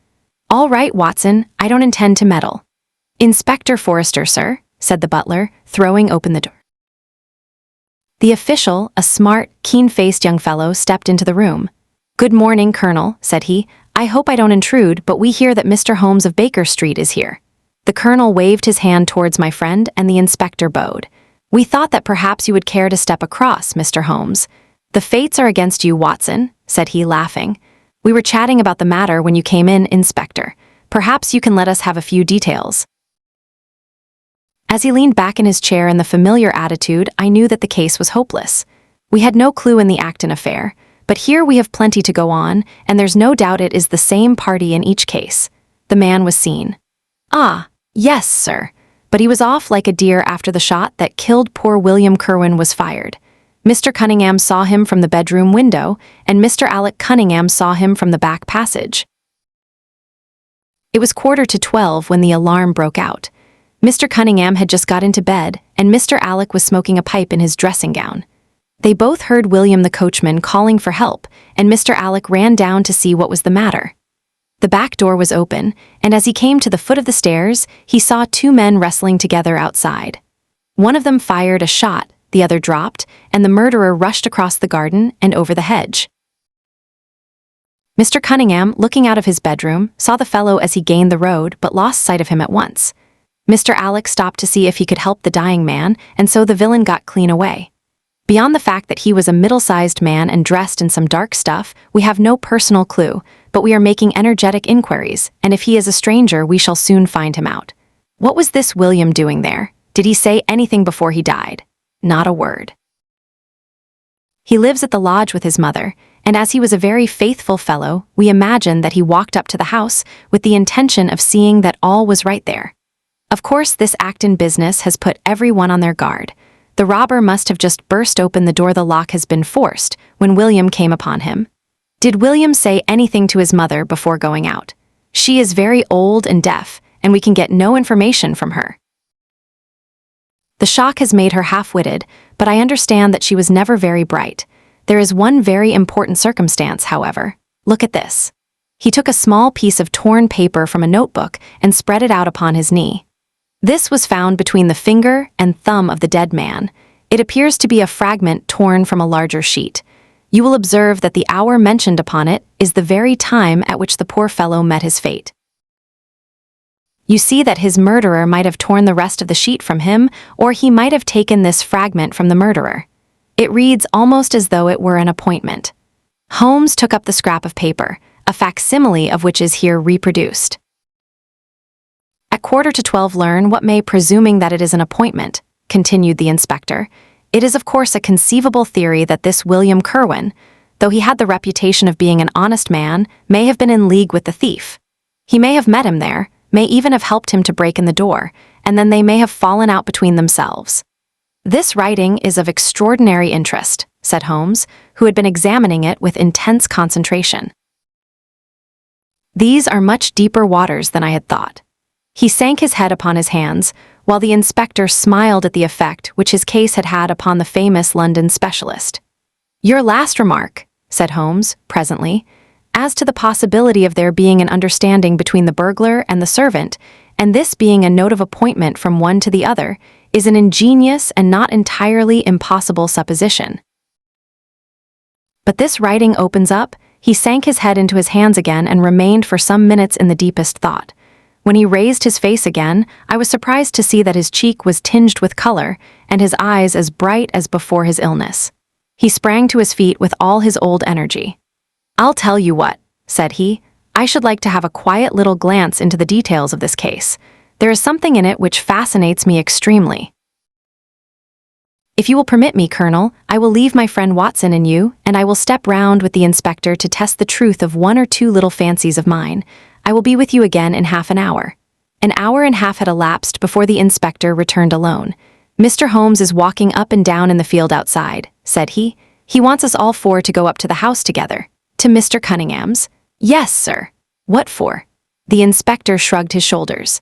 "All right, Watson, I don't intend to meddle." "Inspector Forrester, sir," said the butler, throwing open the door. The official, a smart, keen-faced young fellow, stepped into the room. "Good morning, Colonel," said he. "I hope I don't intrude, but we hear that Mr. Holmes of Baker Street is here." The colonel waved his hand towards my friend, and the inspector bowed. "We thought that perhaps you would care to step across, Mr. Holmes." "The fates are against you, Watson," said he, laughing. "We were chatting about the matter when you came in, Inspector. Perhaps you can let us have a few details." As he leaned back in his chair in the familiar attitude, I knew that the case was hopeless. We had no clue in the Acton affair, but here we have plenty to go on, and there's no doubt it is the same party in each case. The man was seen. "Ah, yes, sir. But he was off like a deer after the shot that killed poor William Kerwin was fired. Mr. Cunningham saw him from the bedroom window, and Mr. Alec Cunningham saw him from the back passage. It was 11:45 when the alarm broke out. Mr. Cunningham had just got into bed, and Mr. Alec was smoking a pipe in his dressing gown. They both heard William the coachman calling for help, and Mr. Alec ran down to see what was the matter. The back door was open, and as he came to the foot of the stairs, he saw 2 men wrestling together outside. One of them fired a shot, the other dropped, and the murderer rushed across the garden and over the hedge. Mr. Cunningham, looking out of his bedroom, saw the fellow as he gained the road, but lost sight of him at once. Mr. Alec stopped to see if he could help the dying man, and so the villain got clean away. Beyond the fact that he was a middle-sized man and dressed in some dark stuff, we have no personal clue, but we are making energetic inquiries, and if he is a stranger, we shall soon find him out. What was this William doing there? Did he say anything before he died? Not a word. He lives at the lodge with his mother, and as he was a very faithful fellow, we imagine that he walked up to the house with the intention of seeing that all was right there. Of course, this Acton business has put everyone on their guard. The robber must have just burst open the door, the lock has been forced, when William came upon him. Did William say anything to his mother before going out? She is very old and deaf, and we can get no information from her. The shock has made her half-witted, but I understand that she was never very bright. There is one very important circumstance, however. Look at this. He took a small piece of torn paper from a notebook and spread it out upon his knee. This was found between the finger and thumb of the dead man. It appears to be a fragment torn from a larger sheet. You will observe that the hour mentioned upon it is the very time at which the poor fellow met his fate. You see that his murderer might have torn the rest of the sheet from him, or he might have taken this fragment from the murderer. It reads almost as though it were an appointment. Holmes took up the scrap of paper, a facsimile of which is here reproduced. At 11:45 learn what may, presuming that it is an appointment, continued the inspector. It is of course a conceivable theory that this William Kerwin, though he had the reputation of being an honest man, may have been in league with the thief. He may have met him there, may even have helped him to break in the door, and then they may have fallen out between themselves. This writing is of extraordinary interest, said Holmes, who had been examining it with intense concentration. These are much deeper waters than I had thought. He sank his head upon his hands, while the inspector smiled at the effect which his case had had upon the famous London specialist. "Your last remark," said Holmes, presently, "as to the possibility of there being an understanding between the burglar and the servant, and this being a note of appointment from one to the other, is an ingenious and not entirely impossible supposition. But this writing opens up." He sank his head into his hands again and remained for some minutes in the deepest thought. When he raised his face again, I was surprised to see that his cheek was tinged with color and his eyes as bright as before his illness. He sprang to his feet with all his old energy. "I'll tell you what," said he, "I should like to have a quiet little glance into the details of this case. There is something in it which fascinates me extremely. If you will permit me, Colonel, I will leave my friend Watson and you, and I will step round with the inspector to test the truth of one or two little fancies of mine. I will be with you again in half an hour." An hour and a half had elapsed before the inspector returned alone. "Mr. Holmes is walking up and down in the field outside," said he. "He wants us all four to go up to the house together." "To Mr. Cunningham's?" "Yes, sir." "What for?" The inspector shrugged his shoulders.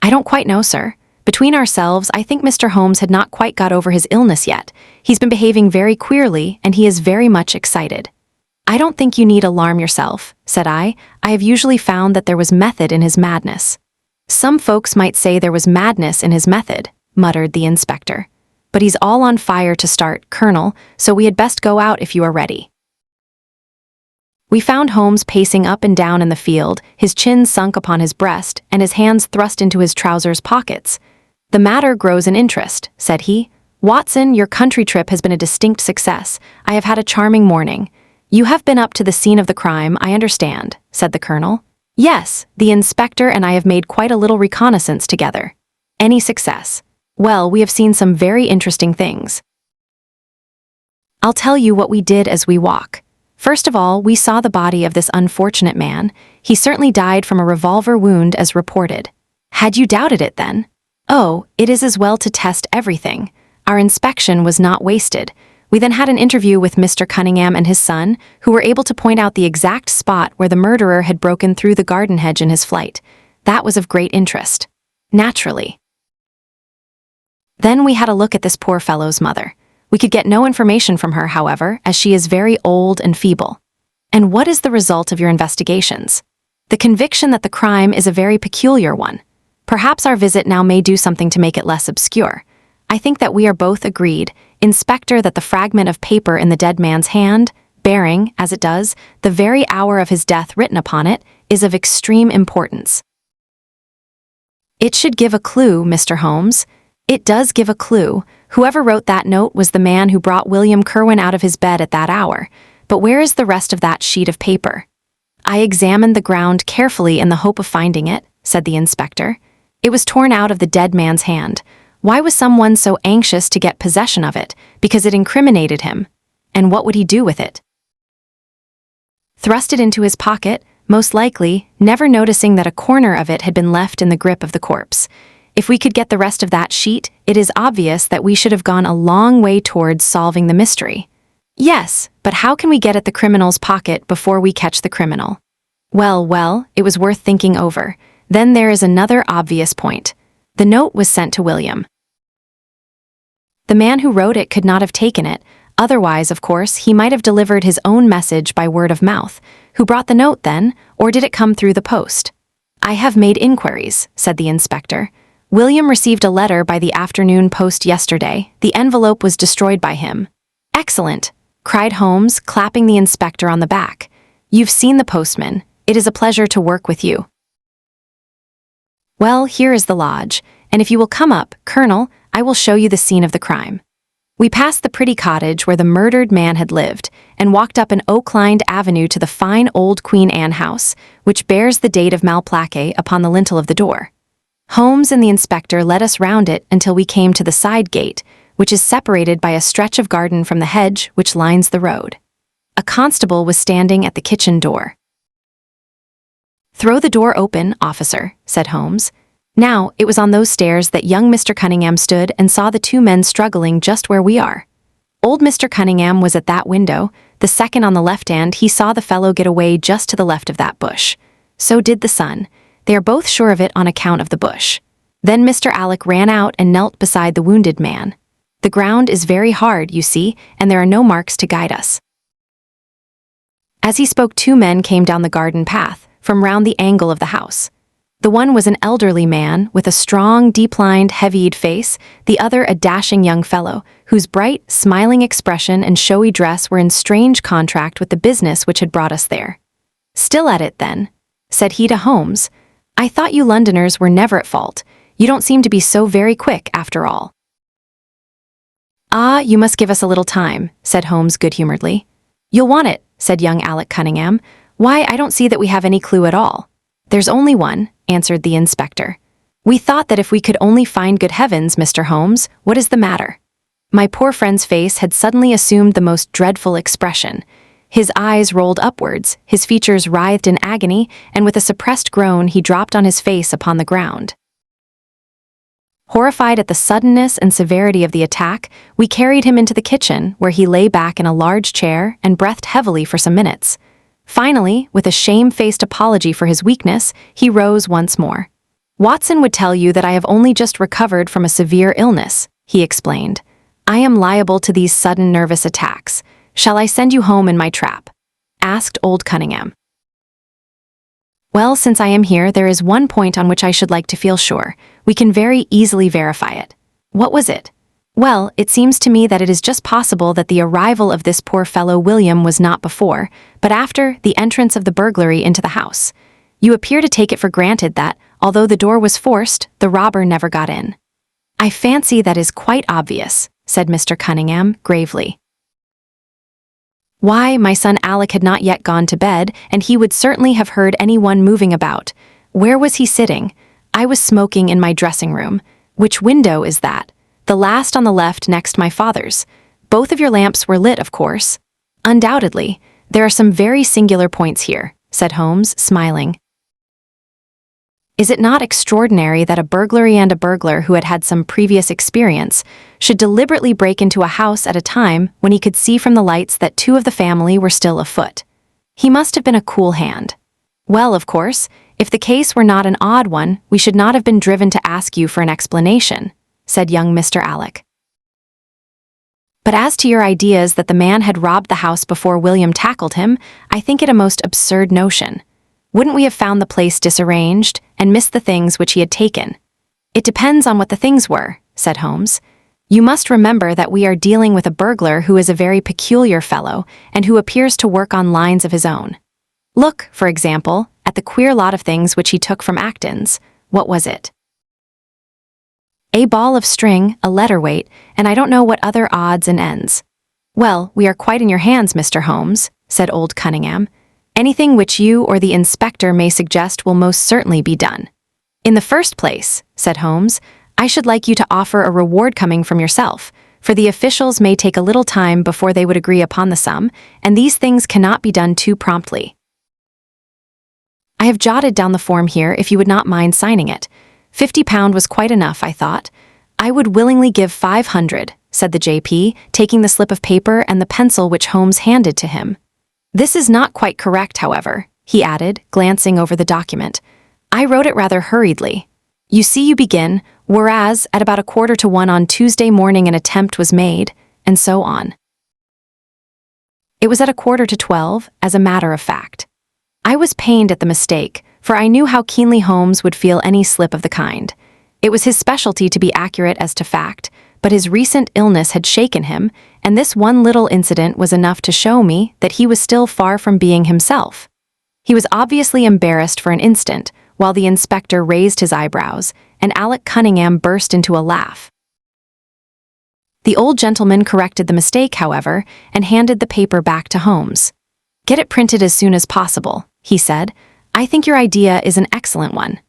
"I don't quite know, sir. Between ourselves, I think Mr. Holmes had not quite got over his illness yet. He's been behaving very queerly, and he is very much excited." "I don't think you need alarm yourself," said I. "I have usually found that there was method in his madness." "Some folks might say there was madness in his method," muttered the inspector. "But he's all on fire to start, Colonel, so we had best go out if you are ready." We found Holmes pacing up and down in the field, his chin sunk upon his breast and his hands thrust into his trousers pockets. "The matter grows in interest," said he. "Watson, your country trip has been a distinct success. I have had a charming morning." "You have been up to the scene of the crime, I understand," said the Colonel. "Yes, the inspector and I have made quite a little reconnaissance together." "Any success?" "Well, we have seen some very interesting things. I'll tell you what we did as we walk. First of all, we saw the body of this unfortunate man. He certainly died from a revolver wound as reported." "Had you doubted it then?" "Oh, it is as well to test everything. Our inspection was not wasted. We then had an interview with Mr. Cunningham and his son, who were able to point out the exact spot where the murderer had broken through the garden hedge in his flight. That was of great interest." "Naturally." "Then we had a look at this poor fellow's mother. We could get no information from her, however, as she is very old and feeble." "And what is the result of your investigations?" "The conviction that the crime is a very peculiar one. Perhaps our visit now may do something to make it less obscure. I think that we are both agreed, Inspector, that the fragment of paper in the dead man's hand, bearing, as it does, the very hour of his death written upon it, is of extreme importance." "It should give a clue, Mr. Holmes." "It does give a clue. Whoever wrote that note was the man who brought William Kerwin out of his bed at that hour. But where is the rest of that sheet of paper?" "I examined the ground carefully in the hope of finding it," said the inspector. "It was torn out of the dead man's hand. Why was someone so anxious to get possession of it? Because it incriminated him. And what would he do with it? Thrust it into his pocket, most likely, never noticing that a corner of it had been left in the grip of the corpse. If we could get the rest of that sheet, it is obvious that we should have gone a long way towards solving the mystery." "Yes, but how can we get at the criminal's pocket before we catch the criminal?" Well, it was worth thinking over. Then there is another obvious point. The note was sent to William. The man who wrote it could not have taken it. Otherwise, of course, he might have delivered his own message by word of mouth. Who brought the note, then, or did it come through the post? "I have made inquiries," said the inspector. "William received a letter by the afternoon post yesterday. The envelope was destroyed by him." "Excellent," cried Holmes, clapping the inspector on the back. "You've seen the postman. It is a pleasure to work with you. Well, here is the lodge, and if you will come up, Colonel, I will show you the scene of the crime." We passed the pretty cottage where the murdered man had lived, and walked up an oak-lined avenue to the fine old Queen Anne house, which bears the date of Malplaquet upon the lintel of the door. Holmes and the inspector led us round it until we came to the side gate, which is separated by a stretch of garden from the hedge which lines the road. A constable was standing at the kitchen door. "Throw the door open, officer," said Holmes. Now, it was on those stairs that young Mr. Cunningham stood and saw the two men struggling just where we are. Old Mr. Cunningham was at that window. The second on the left hand, he saw the fellow get away just to the left of that bush. So did the son. They are both sure of it on account of the bush. Then Mr. Alec ran out and knelt beside the wounded man. The ground is very hard, you see, and there are no marks to guide us. As he spoke, two men came down the garden path, from round the angle of the house. The one was an elderly man with a strong, deep-lined, heavy-eyed face, the other a dashing young fellow, whose bright, smiling expression and showy dress were in strange contrast with the business which had brought us there. "Still at it, then?" said he to Holmes. "I thought you Londoners were never at fault. You don't seem to be so very quick, after all." "Ah, you must give us a little time," said Holmes good-humoredly. "You'll want it," said young Alec Cunningham. "Why, I don't see that we have any clue at all." "There's only one," answered the inspector. "We thought that if we could only find— Good heavens, Mr. Holmes, what is the matter?" My poor friend's face had suddenly assumed the most dreadful expression. His eyes rolled upwards, his features writhed in agony, and with a suppressed groan he dropped on his face upon the ground. Horrified at the suddenness and severity of the attack, we carried him into the kitchen, where he lay back in a large chair and breathed heavily for some minutes. Finally, with a shame-faced apology for his weakness, he rose once more. "Watson would tell you that I have only just recovered from a severe illness," he explained. "I am liable to these sudden nervous attacks. Shall I send you home in my trap?" asked old Cunningham. "Well, since I am here, there is one point on which I should like to feel sure. We can very easily verify it." "What was it?" "Well, it seems to me that it is just possible that the arrival of this poor fellow William was not before, but after, the entrance of the burglary into the house. You appear to take it for granted that, although the door was forced, the robber never got in." "I fancy that is quite obvious," said Mr. Cunningham gravely. "Why, my son Alec had not yet gone to bed, and he would certainly have heard anyone moving about. Where was he sitting? I was smoking in my dressing room. Which window is that? The last on the left next my father's. Both of your lamps were lit, of course." "Undoubtedly. There are some very singular points here," said Holmes, smiling. "Is it not extraordinary that a burglary and a burglar who had had some previous experience should deliberately break into a house at a time when he could see from the lights that two of the family were still afoot? He must have been a cool hand. Well, of course, if the case were not an odd one, we should not have been driven to ask you for an explanation," said young Mr. Alec. "But as to your ideas that the man had robbed the house before William tackled him, I think it a most absurd notion. Wouldn't we have found the place disarranged and missed the things which he had taken?" "It depends on what the things were," said Holmes. "You must remember that we are dealing with a burglar who is a very peculiar fellow and who appears to work on lines of his own. Look, for example, at the queer lot of things which he took from Acton's. What was it? A ball of string, a letter weight, and I don't know what other odds and ends." "Well, we are quite in your hands, Mr. Holmes," said old Cunningham. "Anything which you or the inspector may suggest will most certainly be done." "In the first place," said Holmes, "I should like you to offer a reward coming from yourself, for the officials may take a little time before they would agree upon the sum, and these things cannot be done too promptly." "I have jotted down the form here if you would not mind signing it. £50 was quite enough, I thought." "I would willingly give 500, said the JP, taking the slip of paper and the pencil which Holmes handed to him. "This is not quite correct, however," he added, glancing over the document. "I wrote it rather hurriedly. You see, you begin, 'Whereas, at about 1:45 on Tuesday morning an attempt was made,' and so on. It was at 11:45, as a matter of fact. I was pained at the mistake, for I knew how keenly Holmes would feel any slip of the kind. It was his specialty to be accurate as to fact, but his recent illness had shaken him, and this one little incident was enough to show me that he was still far from being himself. He was obviously embarrassed for an instant, while the inspector raised his eyebrows, and Alec Cunningham burst into a laugh. The old gentleman corrected the mistake, however, and handed the paper back to Holmes. "Get it printed as soon as possible," he said. "I think your idea is an excellent one."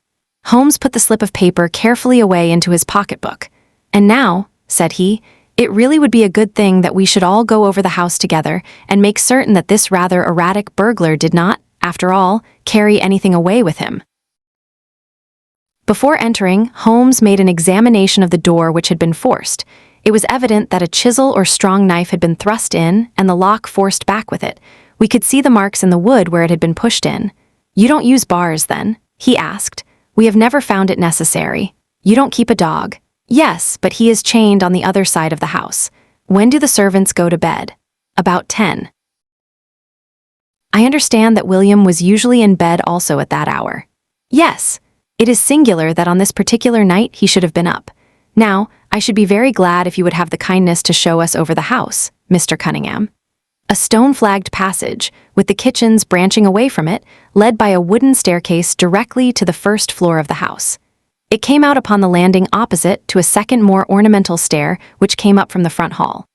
Holmes put the slip of paper carefully away into his pocketbook. "And now," said he, "it really would be a good thing that we should all go over the house together and make certain that this rather erratic burglar did not, after all, carry anything away with him." Before entering, Holmes made an examination of the door which had been forced. It was evident that a chisel or strong knife had been thrust in and the lock forced back with it. We could see the marks in the wood where it had been pushed in. "You don't use bars, then?" he asked. "We have never found it necessary. You don't keep a dog." "Yes, but he is chained on the other side of the house." "When do the servants go to bed?" "About 10. I understand that William was usually in bed also at that hour." "Yes. It is singular that on this particular night he should have been up. Now, I should be very glad if you would have the kindness to show us over the house, Mr. Cunningham." A stone-flagged passage, with the kitchens branching away from it, led by a wooden staircase directly to the first floor of the house. It came out upon the landing opposite to a second more ornamental stair which came up from the front hall.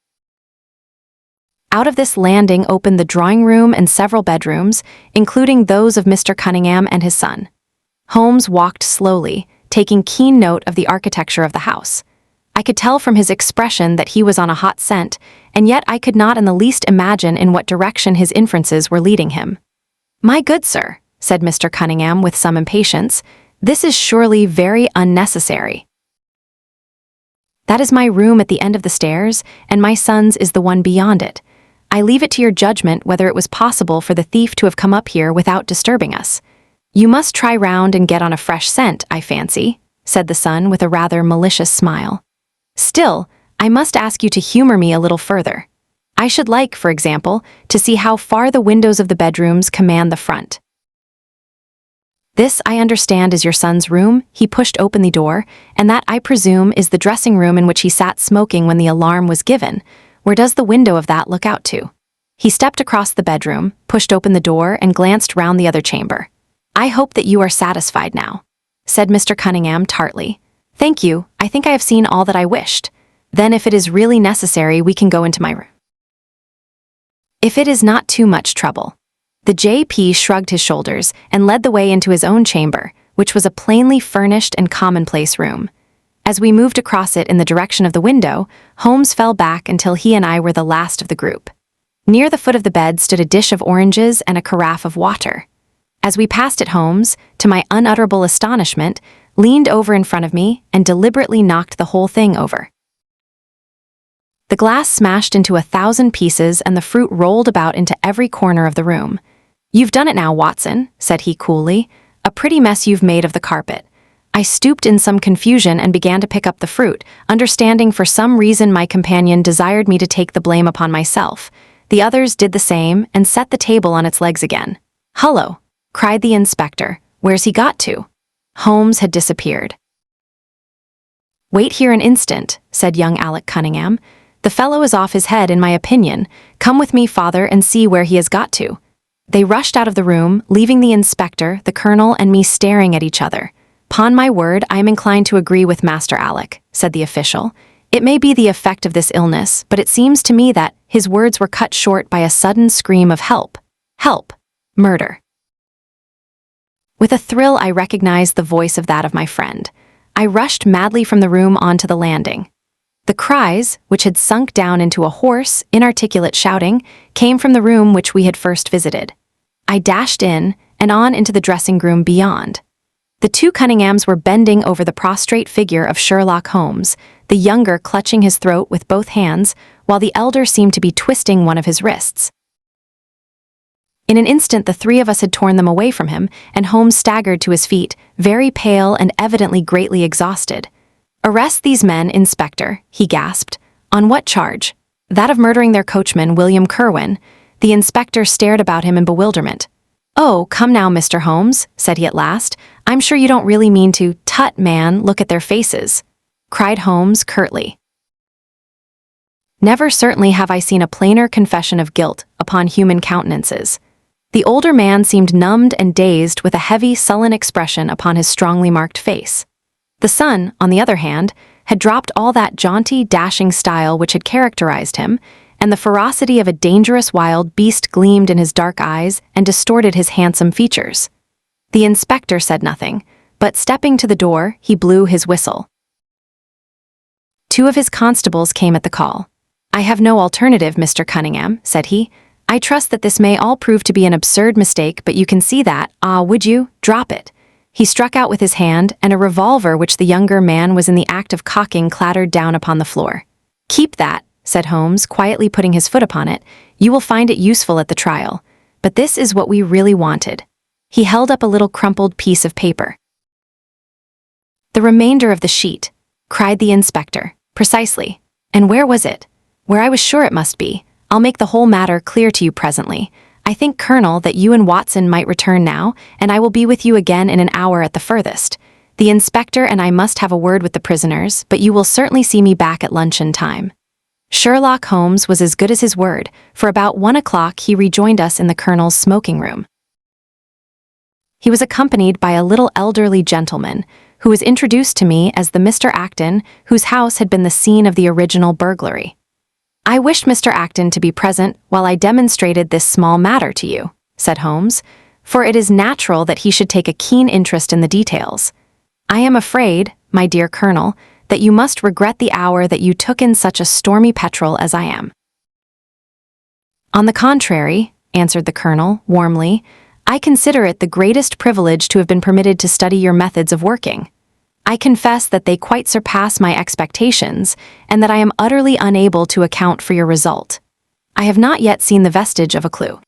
Out of this landing opened the drawing room and several bedrooms, including those of Mr. Cunningham and his son. Holmes walked slowly, taking keen note of the architecture of the house. I could tell from his expression that he was on a hot scent, and yet I could not in the least imagine in what direction his inferences were leading him. "My good sir," said Mr. Cunningham with some impatience, "this is surely very unnecessary. That is my room at the end of the stairs, and my son's is the one beyond it. I leave it to your judgment whether it was possible for the thief to have come up here without disturbing us. You must try round and get on a fresh scent, I fancy," said the son with a rather malicious smile. "Still, I must ask you to humor me a little further. I should like, for example, to see how far the windows of the bedrooms command the front." "This, I understand, is your son's room." He pushed open the door, "and that, I presume, is the dressing room in which he sat smoking when the alarm was given. Where does the window of that look out to?" He stepped across the bedroom, pushed open the door, and glanced round the other chamber. "I hope that you are satisfied now," said Mr. Cunningham tartly. "Thank you, I think I have seen all that I wished. Then if it is really necessary, we can go into my room, if it is not too much trouble." The J.P. shrugged his shoulders and led the way into his own chamber, which was a plainly furnished and commonplace room. As we moved across it in the direction of the window, Holmes fell back until he and I were the last of the group. Near the foot of the bed stood a dish of oranges and a carafe of water. As we passed it, Holmes, to my unutterable astonishment, leaned over in front of me and deliberately knocked the whole thing over. The glass smashed into 1,000 pieces and the fruit rolled about into every corner of the room. "You've done it now, Watson," said he coolly. "A pretty mess you've made of the carpet." I stooped in some confusion and began to pick up the fruit, understanding for some reason my companion desired me to take the blame upon myself. The others did the same and set the table on its legs again. "Hullo!" cried the inspector. "Where's he got to?" Holmes had disappeared. "Wait here an instant," said young Alec Cunningham. "The fellow is off his head, in my opinion. Come with me, father, and see where he has got to." They rushed out of the room, leaving the inspector, the colonel, and me staring at each other. "'Pon my word, I am inclined to agree with Master Alec," said the official. "It may be the effect of this illness, but it seems to me that—" His words were cut short by a sudden scream of "Help! Help! Murder!" With a thrill, I recognized the voice of that of my friend. I rushed madly from the room onto the landing. The cries, which had sunk down into a hoarse, inarticulate shouting, came from the room which we had first visited. I dashed in, and on into the dressing-room beyond. The two Cunninghams were bending over the prostrate figure of Sherlock Holmes, the younger clutching his throat with both hands, while the elder seemed to be twisting one of his wrists. In an instant the three of us had torn them away from him, and Holmes staggered to his feet, very pale and evidently greatly exhausted. "Arrest these men, Inspector," he gasped. "On what charge?" "That of murdering their coachman, William Kerwin." The inspector stared about him in bewilderment. "Oh, come now, Mr. Holmes," said he at last. "I'm sure you don't really mean to—" "Tut, man, look at their faces," cried Holmes curtly. Never certainly have I seen a plainer confession of guilt upon human countenances. The older man seemed numbed and dazed with a heavy, sullen expression upon his strongly marked face. The son, on the other hand, had dropped all that jaunty, dashing style which had characterized him, and the ferocity of a dangerous wild beast gleamed in his dark eyes and distorted his handsome features. The inspector said nothing, but stepping to the door, he blew his whistle. Two of his constables came at the call. "I have no alternative, Mr. Cunningham," said he. "I trust that this may all prove to be an absurd mistake, but you can see that, would you? Drop it." He struck out with his hand, and a revolver which the younger man was in the act of cocking clattered down upon the floor. "Keep that," said Holmes, quietly putting his foot upon it. "You will find it useful at the trial. But this is what we really wanted." He held up a little crumpled piece of paper. "The remainder of the sheet," cried the inspector. "Precisely. And where was it?" "Where I was sure it must be. I'll make the whole matter clear to you presently. I think, Colonel, that you and Watson might return now, and I will be with you again in an hour at the furthest. The inspector and I must have a word with the prisoners, but you will certainly see me back at luncheon time." Sherlock Holmes was as good as his word, for about 1 o'clock he rejoined us in the Colonel's smoking room. He was accompanied by a little elderly gentleman, who was introduced to me as the Mr. Acton whose house had been the scene of the original burglary. "I wished Mr. Acton to be present while I demonstrated this small matter to you," said Holmes, "for it is natural that he should take a keen interest in the details. I am afraid, my dear Colonel, that you must regret the hour that you took in such a stormy petrel as I am." "On the contrary," answered the Colonel, warmly, "I consider it the greatest privilege to have been permitted to study your methods of working. I confess that they quite surpass my expectations, and that I am utterly unable to account for your result. I have not yet seen the vestige of a clue.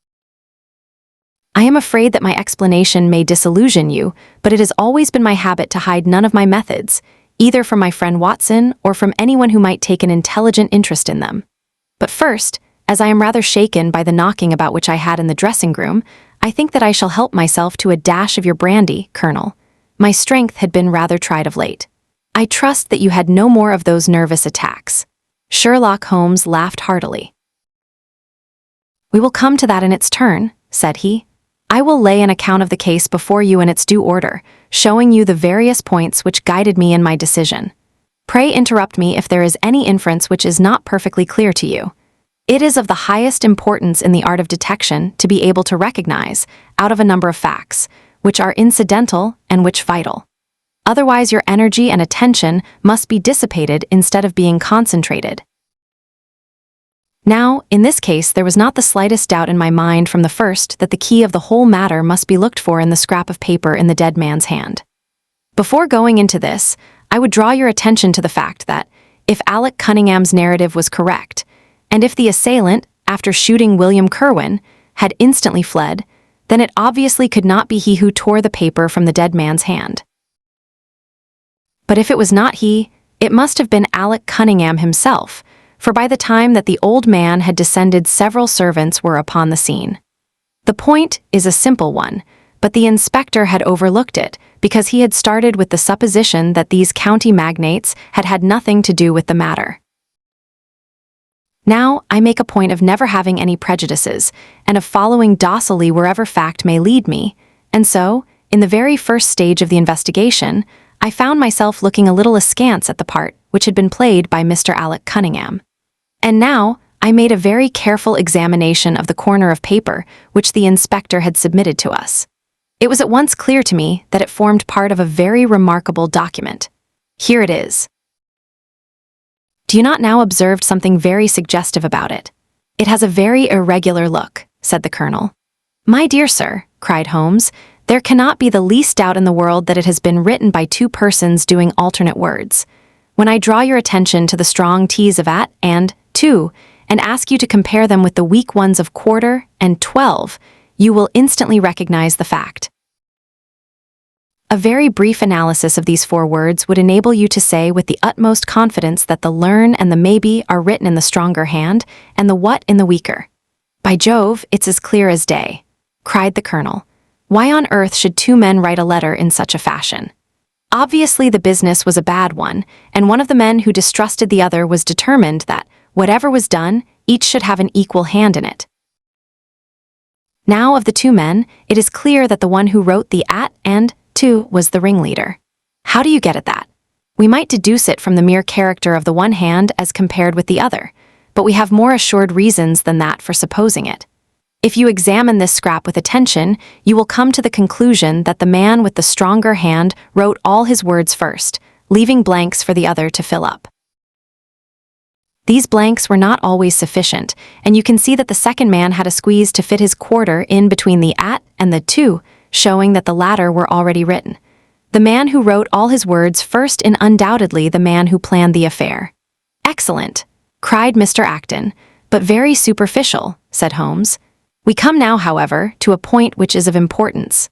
I am afraid that my explanation may disillusion you, but it has always been my habit to hide none of my methods, either from my friend Watson or from anyone who might take an intelligent interest in them. But first, as I am rather shaken by the knocking about which I had in the dressing-room, I think that I shall help myself to a dash of your brandy, Colonel. My strength had been rather tried of late. I trust that you had no more of those nervous attacks." Sherlock Holmes laughed heartily. "We will come to that in its turn," said he. "I will lay an account of the case before you in its due order, showing you the various points which guided me in my decision. Pray interrupt me if there is any inference which is not perfectly clear to you. It is of the highest importance in the art of detection to be able to recognize, out of a number of facts, which are incidental and which vital. Otherwise your energy and attention must be dissipated instead of being concentrated. Now, in this case, there was not the slightest doubt in my mind from the first that the key of the whole matter must be looked for in the scrap of paper in the dead man's hand. Before going into this, I would draw your attention to the fact that, if Alec Cunningham's narrative was correct, and if the assailant, after shooting William Kerwin, had instantly fled, then it obviously could not be he who tore the paper from the dead man's hand. But if it was not he, it must have been Alec Cunningham himself, for by the time that the old man had descended, several servants were upon the scene. The point is a simple one, but the inspector had overlooked it because he had started with the supposition that these county magnates had had nothing to do with the matter. Now, I make a point of never having any prejudices, and of following docilely wherever fact may lead me, and so, in the very first stage of the investigation, I found myself looking a little askance at the part which had been played by Mr. Alec Cunningham. And now, I made a very careful examination of the corner of paper which the inspector had submitted to us. It was at once clear to me that it formed part of a very remarkable document. Here it is. Do you not now observe something very suggestive about it? It has a very irregular look, said the Colonel. My dear sir, cried Holmes, there cannot be the least doubt in the world that it has been written by two persons doing alternate words. When I draw your attention to the strong T's of at and to, and ask you to compare them with the weak ones of quarter and 12, you will instantly recognize the fact. A very brief analysis of these four words would enable you to say with the utmost confidence that the learn and the maybe are written in the stronger hand, and the what in the weaker. By Jove, it's as clear as day, cried the Colonel. Why on earth should two men write a letter in such a fashion? Obviously the business was a bad one, and one of the men who distrusted the other was determined that, whatever was done, each should have an equal hand in it. Now, of the two men, it is clear that the one who wrote the at and to was the ringleader. How do you get at that? We might deduce it from the mere character of the one hand as compared with the other, but we have more assured reasons than that for supposing it. If you examine this scrap with attention, you will come to the conclusion that the man with the stronger hand wrote all his words first, leaving blanks for the other to fill up. These blanks were not always sufficient, and you can see that the second man had a squeeze to fit his quarter in between the at and the to, showing that the latter were already written. The man who wrote all his words first is undoubtedly the man who planned the affair. Excellent, cried Mr. Acton, but very superficial, said Holmes. We come now, however, to a point which is of importance.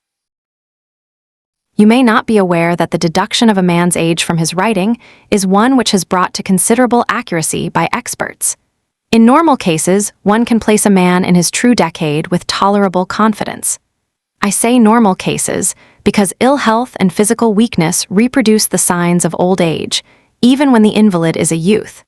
You may not be aware that the deduction of a man's age from his writing is one which has brought to considerable accuracy by experts. In normal cases, one can place a man in his true decade with tolerable confidence. I say normal cases because ill health and physical weakness reproduce the signs of old age, even when the invalid is a youth.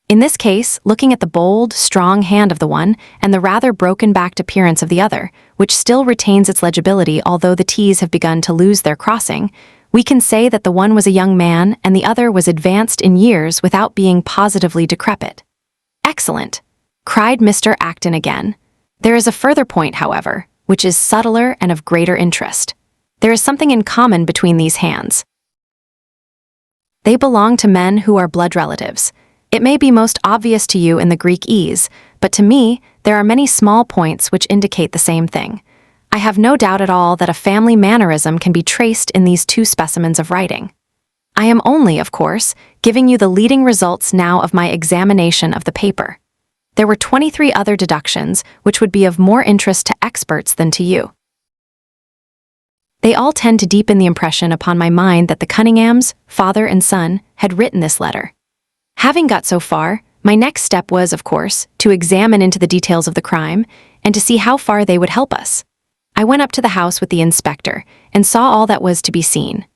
In this case, looking at the bold, strong hand of the one and the rather broken-backed appearance of the other, which still retains its legibility although the T's have begun to lose their crossing, we can say that the one was a young man and the other was advanced in years without being positively decrepit. Excellent, cried Mr. Acton again. There is a further point, however, which is subtler and of greater interest. There is something in common between these hands. They belong to men who are blood relatives. It may be most obvious to you in the Greek ease, but to me, there are many small points which indicate the same thing. I have no doubt at all that a family mannerism can be traced in these two specimens of writing. I am only, of course, giving you the leading results now of my examination of the paper. There were 23 other deductions which would be of more interest to experts than to you. They all tend to deepen the impression upon my mind that the Cunninghams, father and son, had written this letter. Having got so far, my next step was, of course, to examine into the details of the crime and to see how far they would help us. I went up to the house with the inspector and saw all that was to be seen.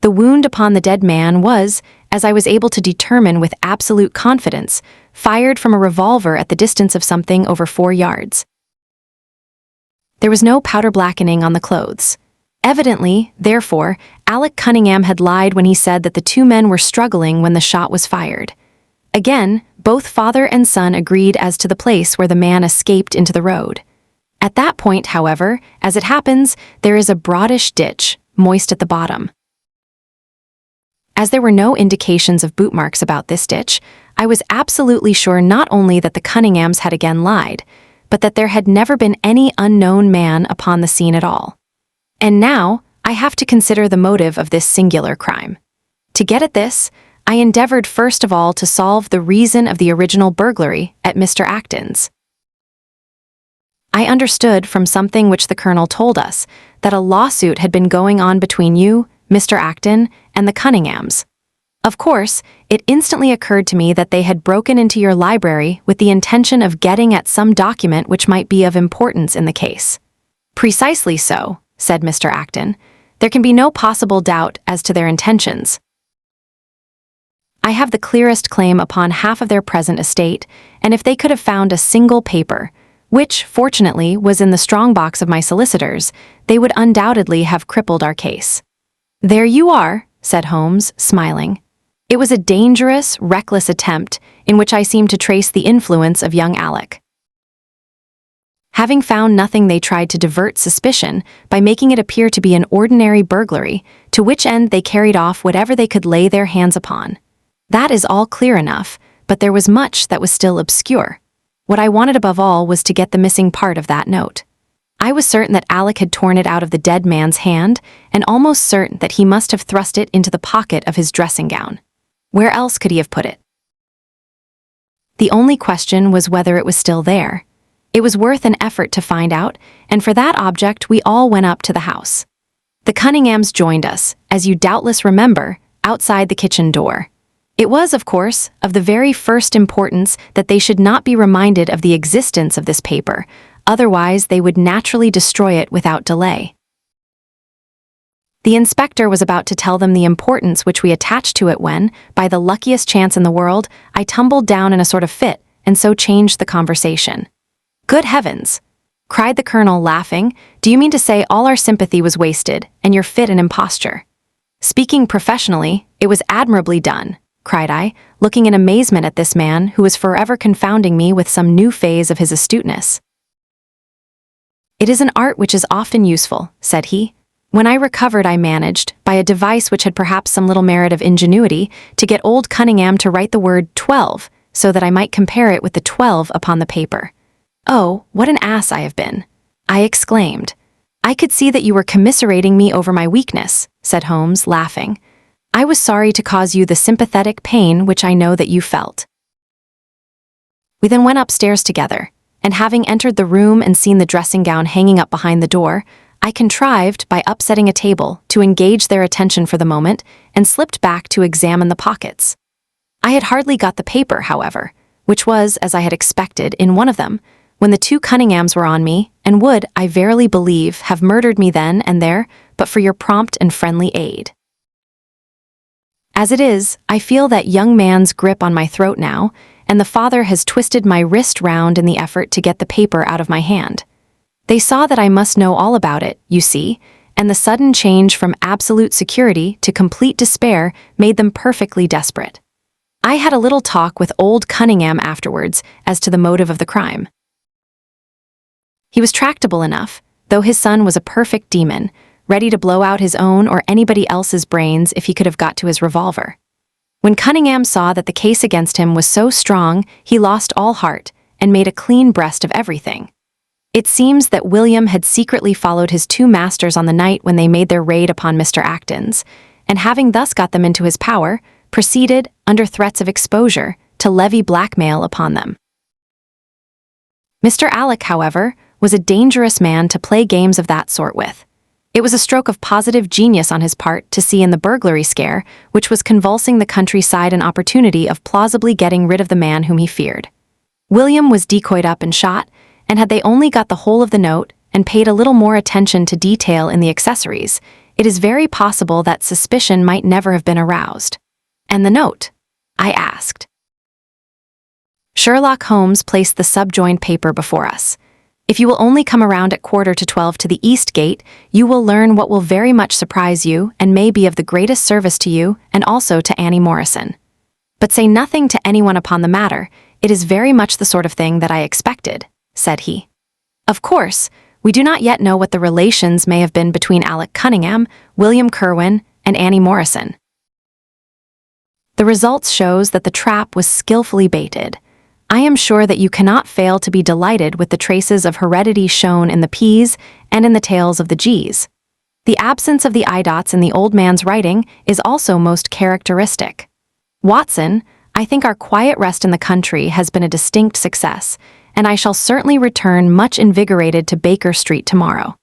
The wound upon the dead man was, as I was able to determine with absolute confidence, fired from a revolver at the distance of something over 4 yards. There was no powder blackening on the clothes. Evidently, therefore, Alec Cunningham had lied when he said that the two men were struggling when the shot was fired. Again, both father and son agreed as to the place where the man escaped into the road. At that point, however, as it happens, there is a broadish ditch, moist at the bottom. As there were no indications of boot marks about this ditch, I was absolutely sure not only that the Cunninghams had again lied, but that there had never been any unknown man upon the scene at all. And now, I have to consider the motive of this singular crime. To get at this, I endeavored first of all to solve the reason of the original burglary at Mr. Acton's. I understood from something which the colonel told us that a lawsuit had been going on between you, Mr. Acton, and the Cunninghams. Of course, it instantly occurred to me that they had broken into your library with the intention of getting at some document which might be of importance in the case. Precisely so, said Mr. Acton. There can be no possible doubt as to their intentions. I have the clearest claim upon half of their present estate, and if they could have found a single paper, which, fortunately, was in the strongbox of my solicitors, they would undoubtedly have crippled our case. There you are, said Holmes, smiling. It was a dangerous, reckless attempt in which I seemed to trace the influence of young Alec. Having found nothing, they tried to divert suspicion by making it appear to be an ordinary burglary, to which end they carried off whatever they could lay their hands upon. That is all clear enough, but there was much that was still obscure. What I wanted above all was to get the missing part of that note. I was certain that Alec had torn it out of the dead man's hand, and almost certain that he must have thrust it into the pocket of his dressing gown. Where else could he have put it? The only question was whether it was still there. It was worth an effort to find out, and for that object we all went up to the house. The Cunninghams joined us, as you doubtless remember, outside the kitchen door. It was, of course, of the very first importance that they should not be reminded of the existence of this paper, otherwise they would naturally destroy it without delay. The inspector was about to tell them the importance which we attached to it when, by the luckiest chance in the world, I tumbled down in a sort of fit, and so changed the conversation. Good heavens! Cried the colonel, laughing. Do you mean to say all our sympathy was wasted, and your fit an imposture? Speaking professionally, it was admirably done, cried I, looking in amazement at this man who was forever confounding me with some new phase of his astuteness. It is an art which is often useful, said he. When I recovered, I managed, by a device which had perhaps some little merit of ingenuity, to get old Cunningham to write the word 12, so that I might compare it with the 12 upon the paper. Oh, what an ass I have been! I exclaimed. I could see that you were commiserating me over my weakness, said Holmes, laughing. I was sorry to cause you the sympathetic pain which I know that you felt. We then went upstairs together, and having entered the room and seen the dressing gown hanging up behind the door, I contrived, by upsetting a table, to engage their attention for the moment and slipped back to examine the pockets. I had hardly got the paper, however, which was, as I had expected, in one of them, when the two Cunninghams were on me, and would, I verily believe, have murdered me then and there, but for your prompt and friendly aid. As it is, I feel that young man's grip on my throat now, and the father has twisted my wrist round in the effort to get the paper out of my hand. They saw that I must know all about it, you see, and the sudden change from absolute security to complete despair made them perfectly desperate. I had a little talk with old Cunningham afterwards as to the motive of the crime. He was tractable enough, though his son was a perfect demon, ready to blow out his own or anybody else's brains if he could have got to his revolver. When Cunningham saw that the case against him was so strong, he lost all heart and made a clean breast of everything. It seems that William had secretly followed his two masters on the night when they made their raid upon Mr. Acton's, and having thus got them into his power, proceeded, under threats of exposure, to levy blackmail upon them. Mr. Alec, however, was a dangerous man to play games of that sort with. It was a stroke of positive genius on his part to see in the burglary scare, which was convulsing the countryside, an opportunity of plausibly getting rid of the man whom he feared. William was decoyed up and shot, and had they only got the whole of the note and paid a little more attention to detail in the accessories, it is very possible that suspicion might never have been aroused. And the note? I asked. Sherlock Holmes placed the subjoined paper before us. If you will only come around at 11:45 to the East Gate, you will learn what will very much surprise you and may be of the greatest service to you and also to Annie Morrison. But say nothing to anyone upon the matter. It is very much the sort of thing that I expected, said he. Of course, we do not yet know what the relations may have been between Alec Cunningham, William Kerwin, and Annie Morrison. The results shows that the trap was skillfully baited. I am sure that you cannot fail to be delighted with the traces of heredity shown in the P's and in the tails of the G's. The absence of the I dots in the old man's writing is also most characteristic. Watson, I think our quiet rest in the country has been a distinct success, and I shall certainly return much invigorated to Baker Street tomorrow.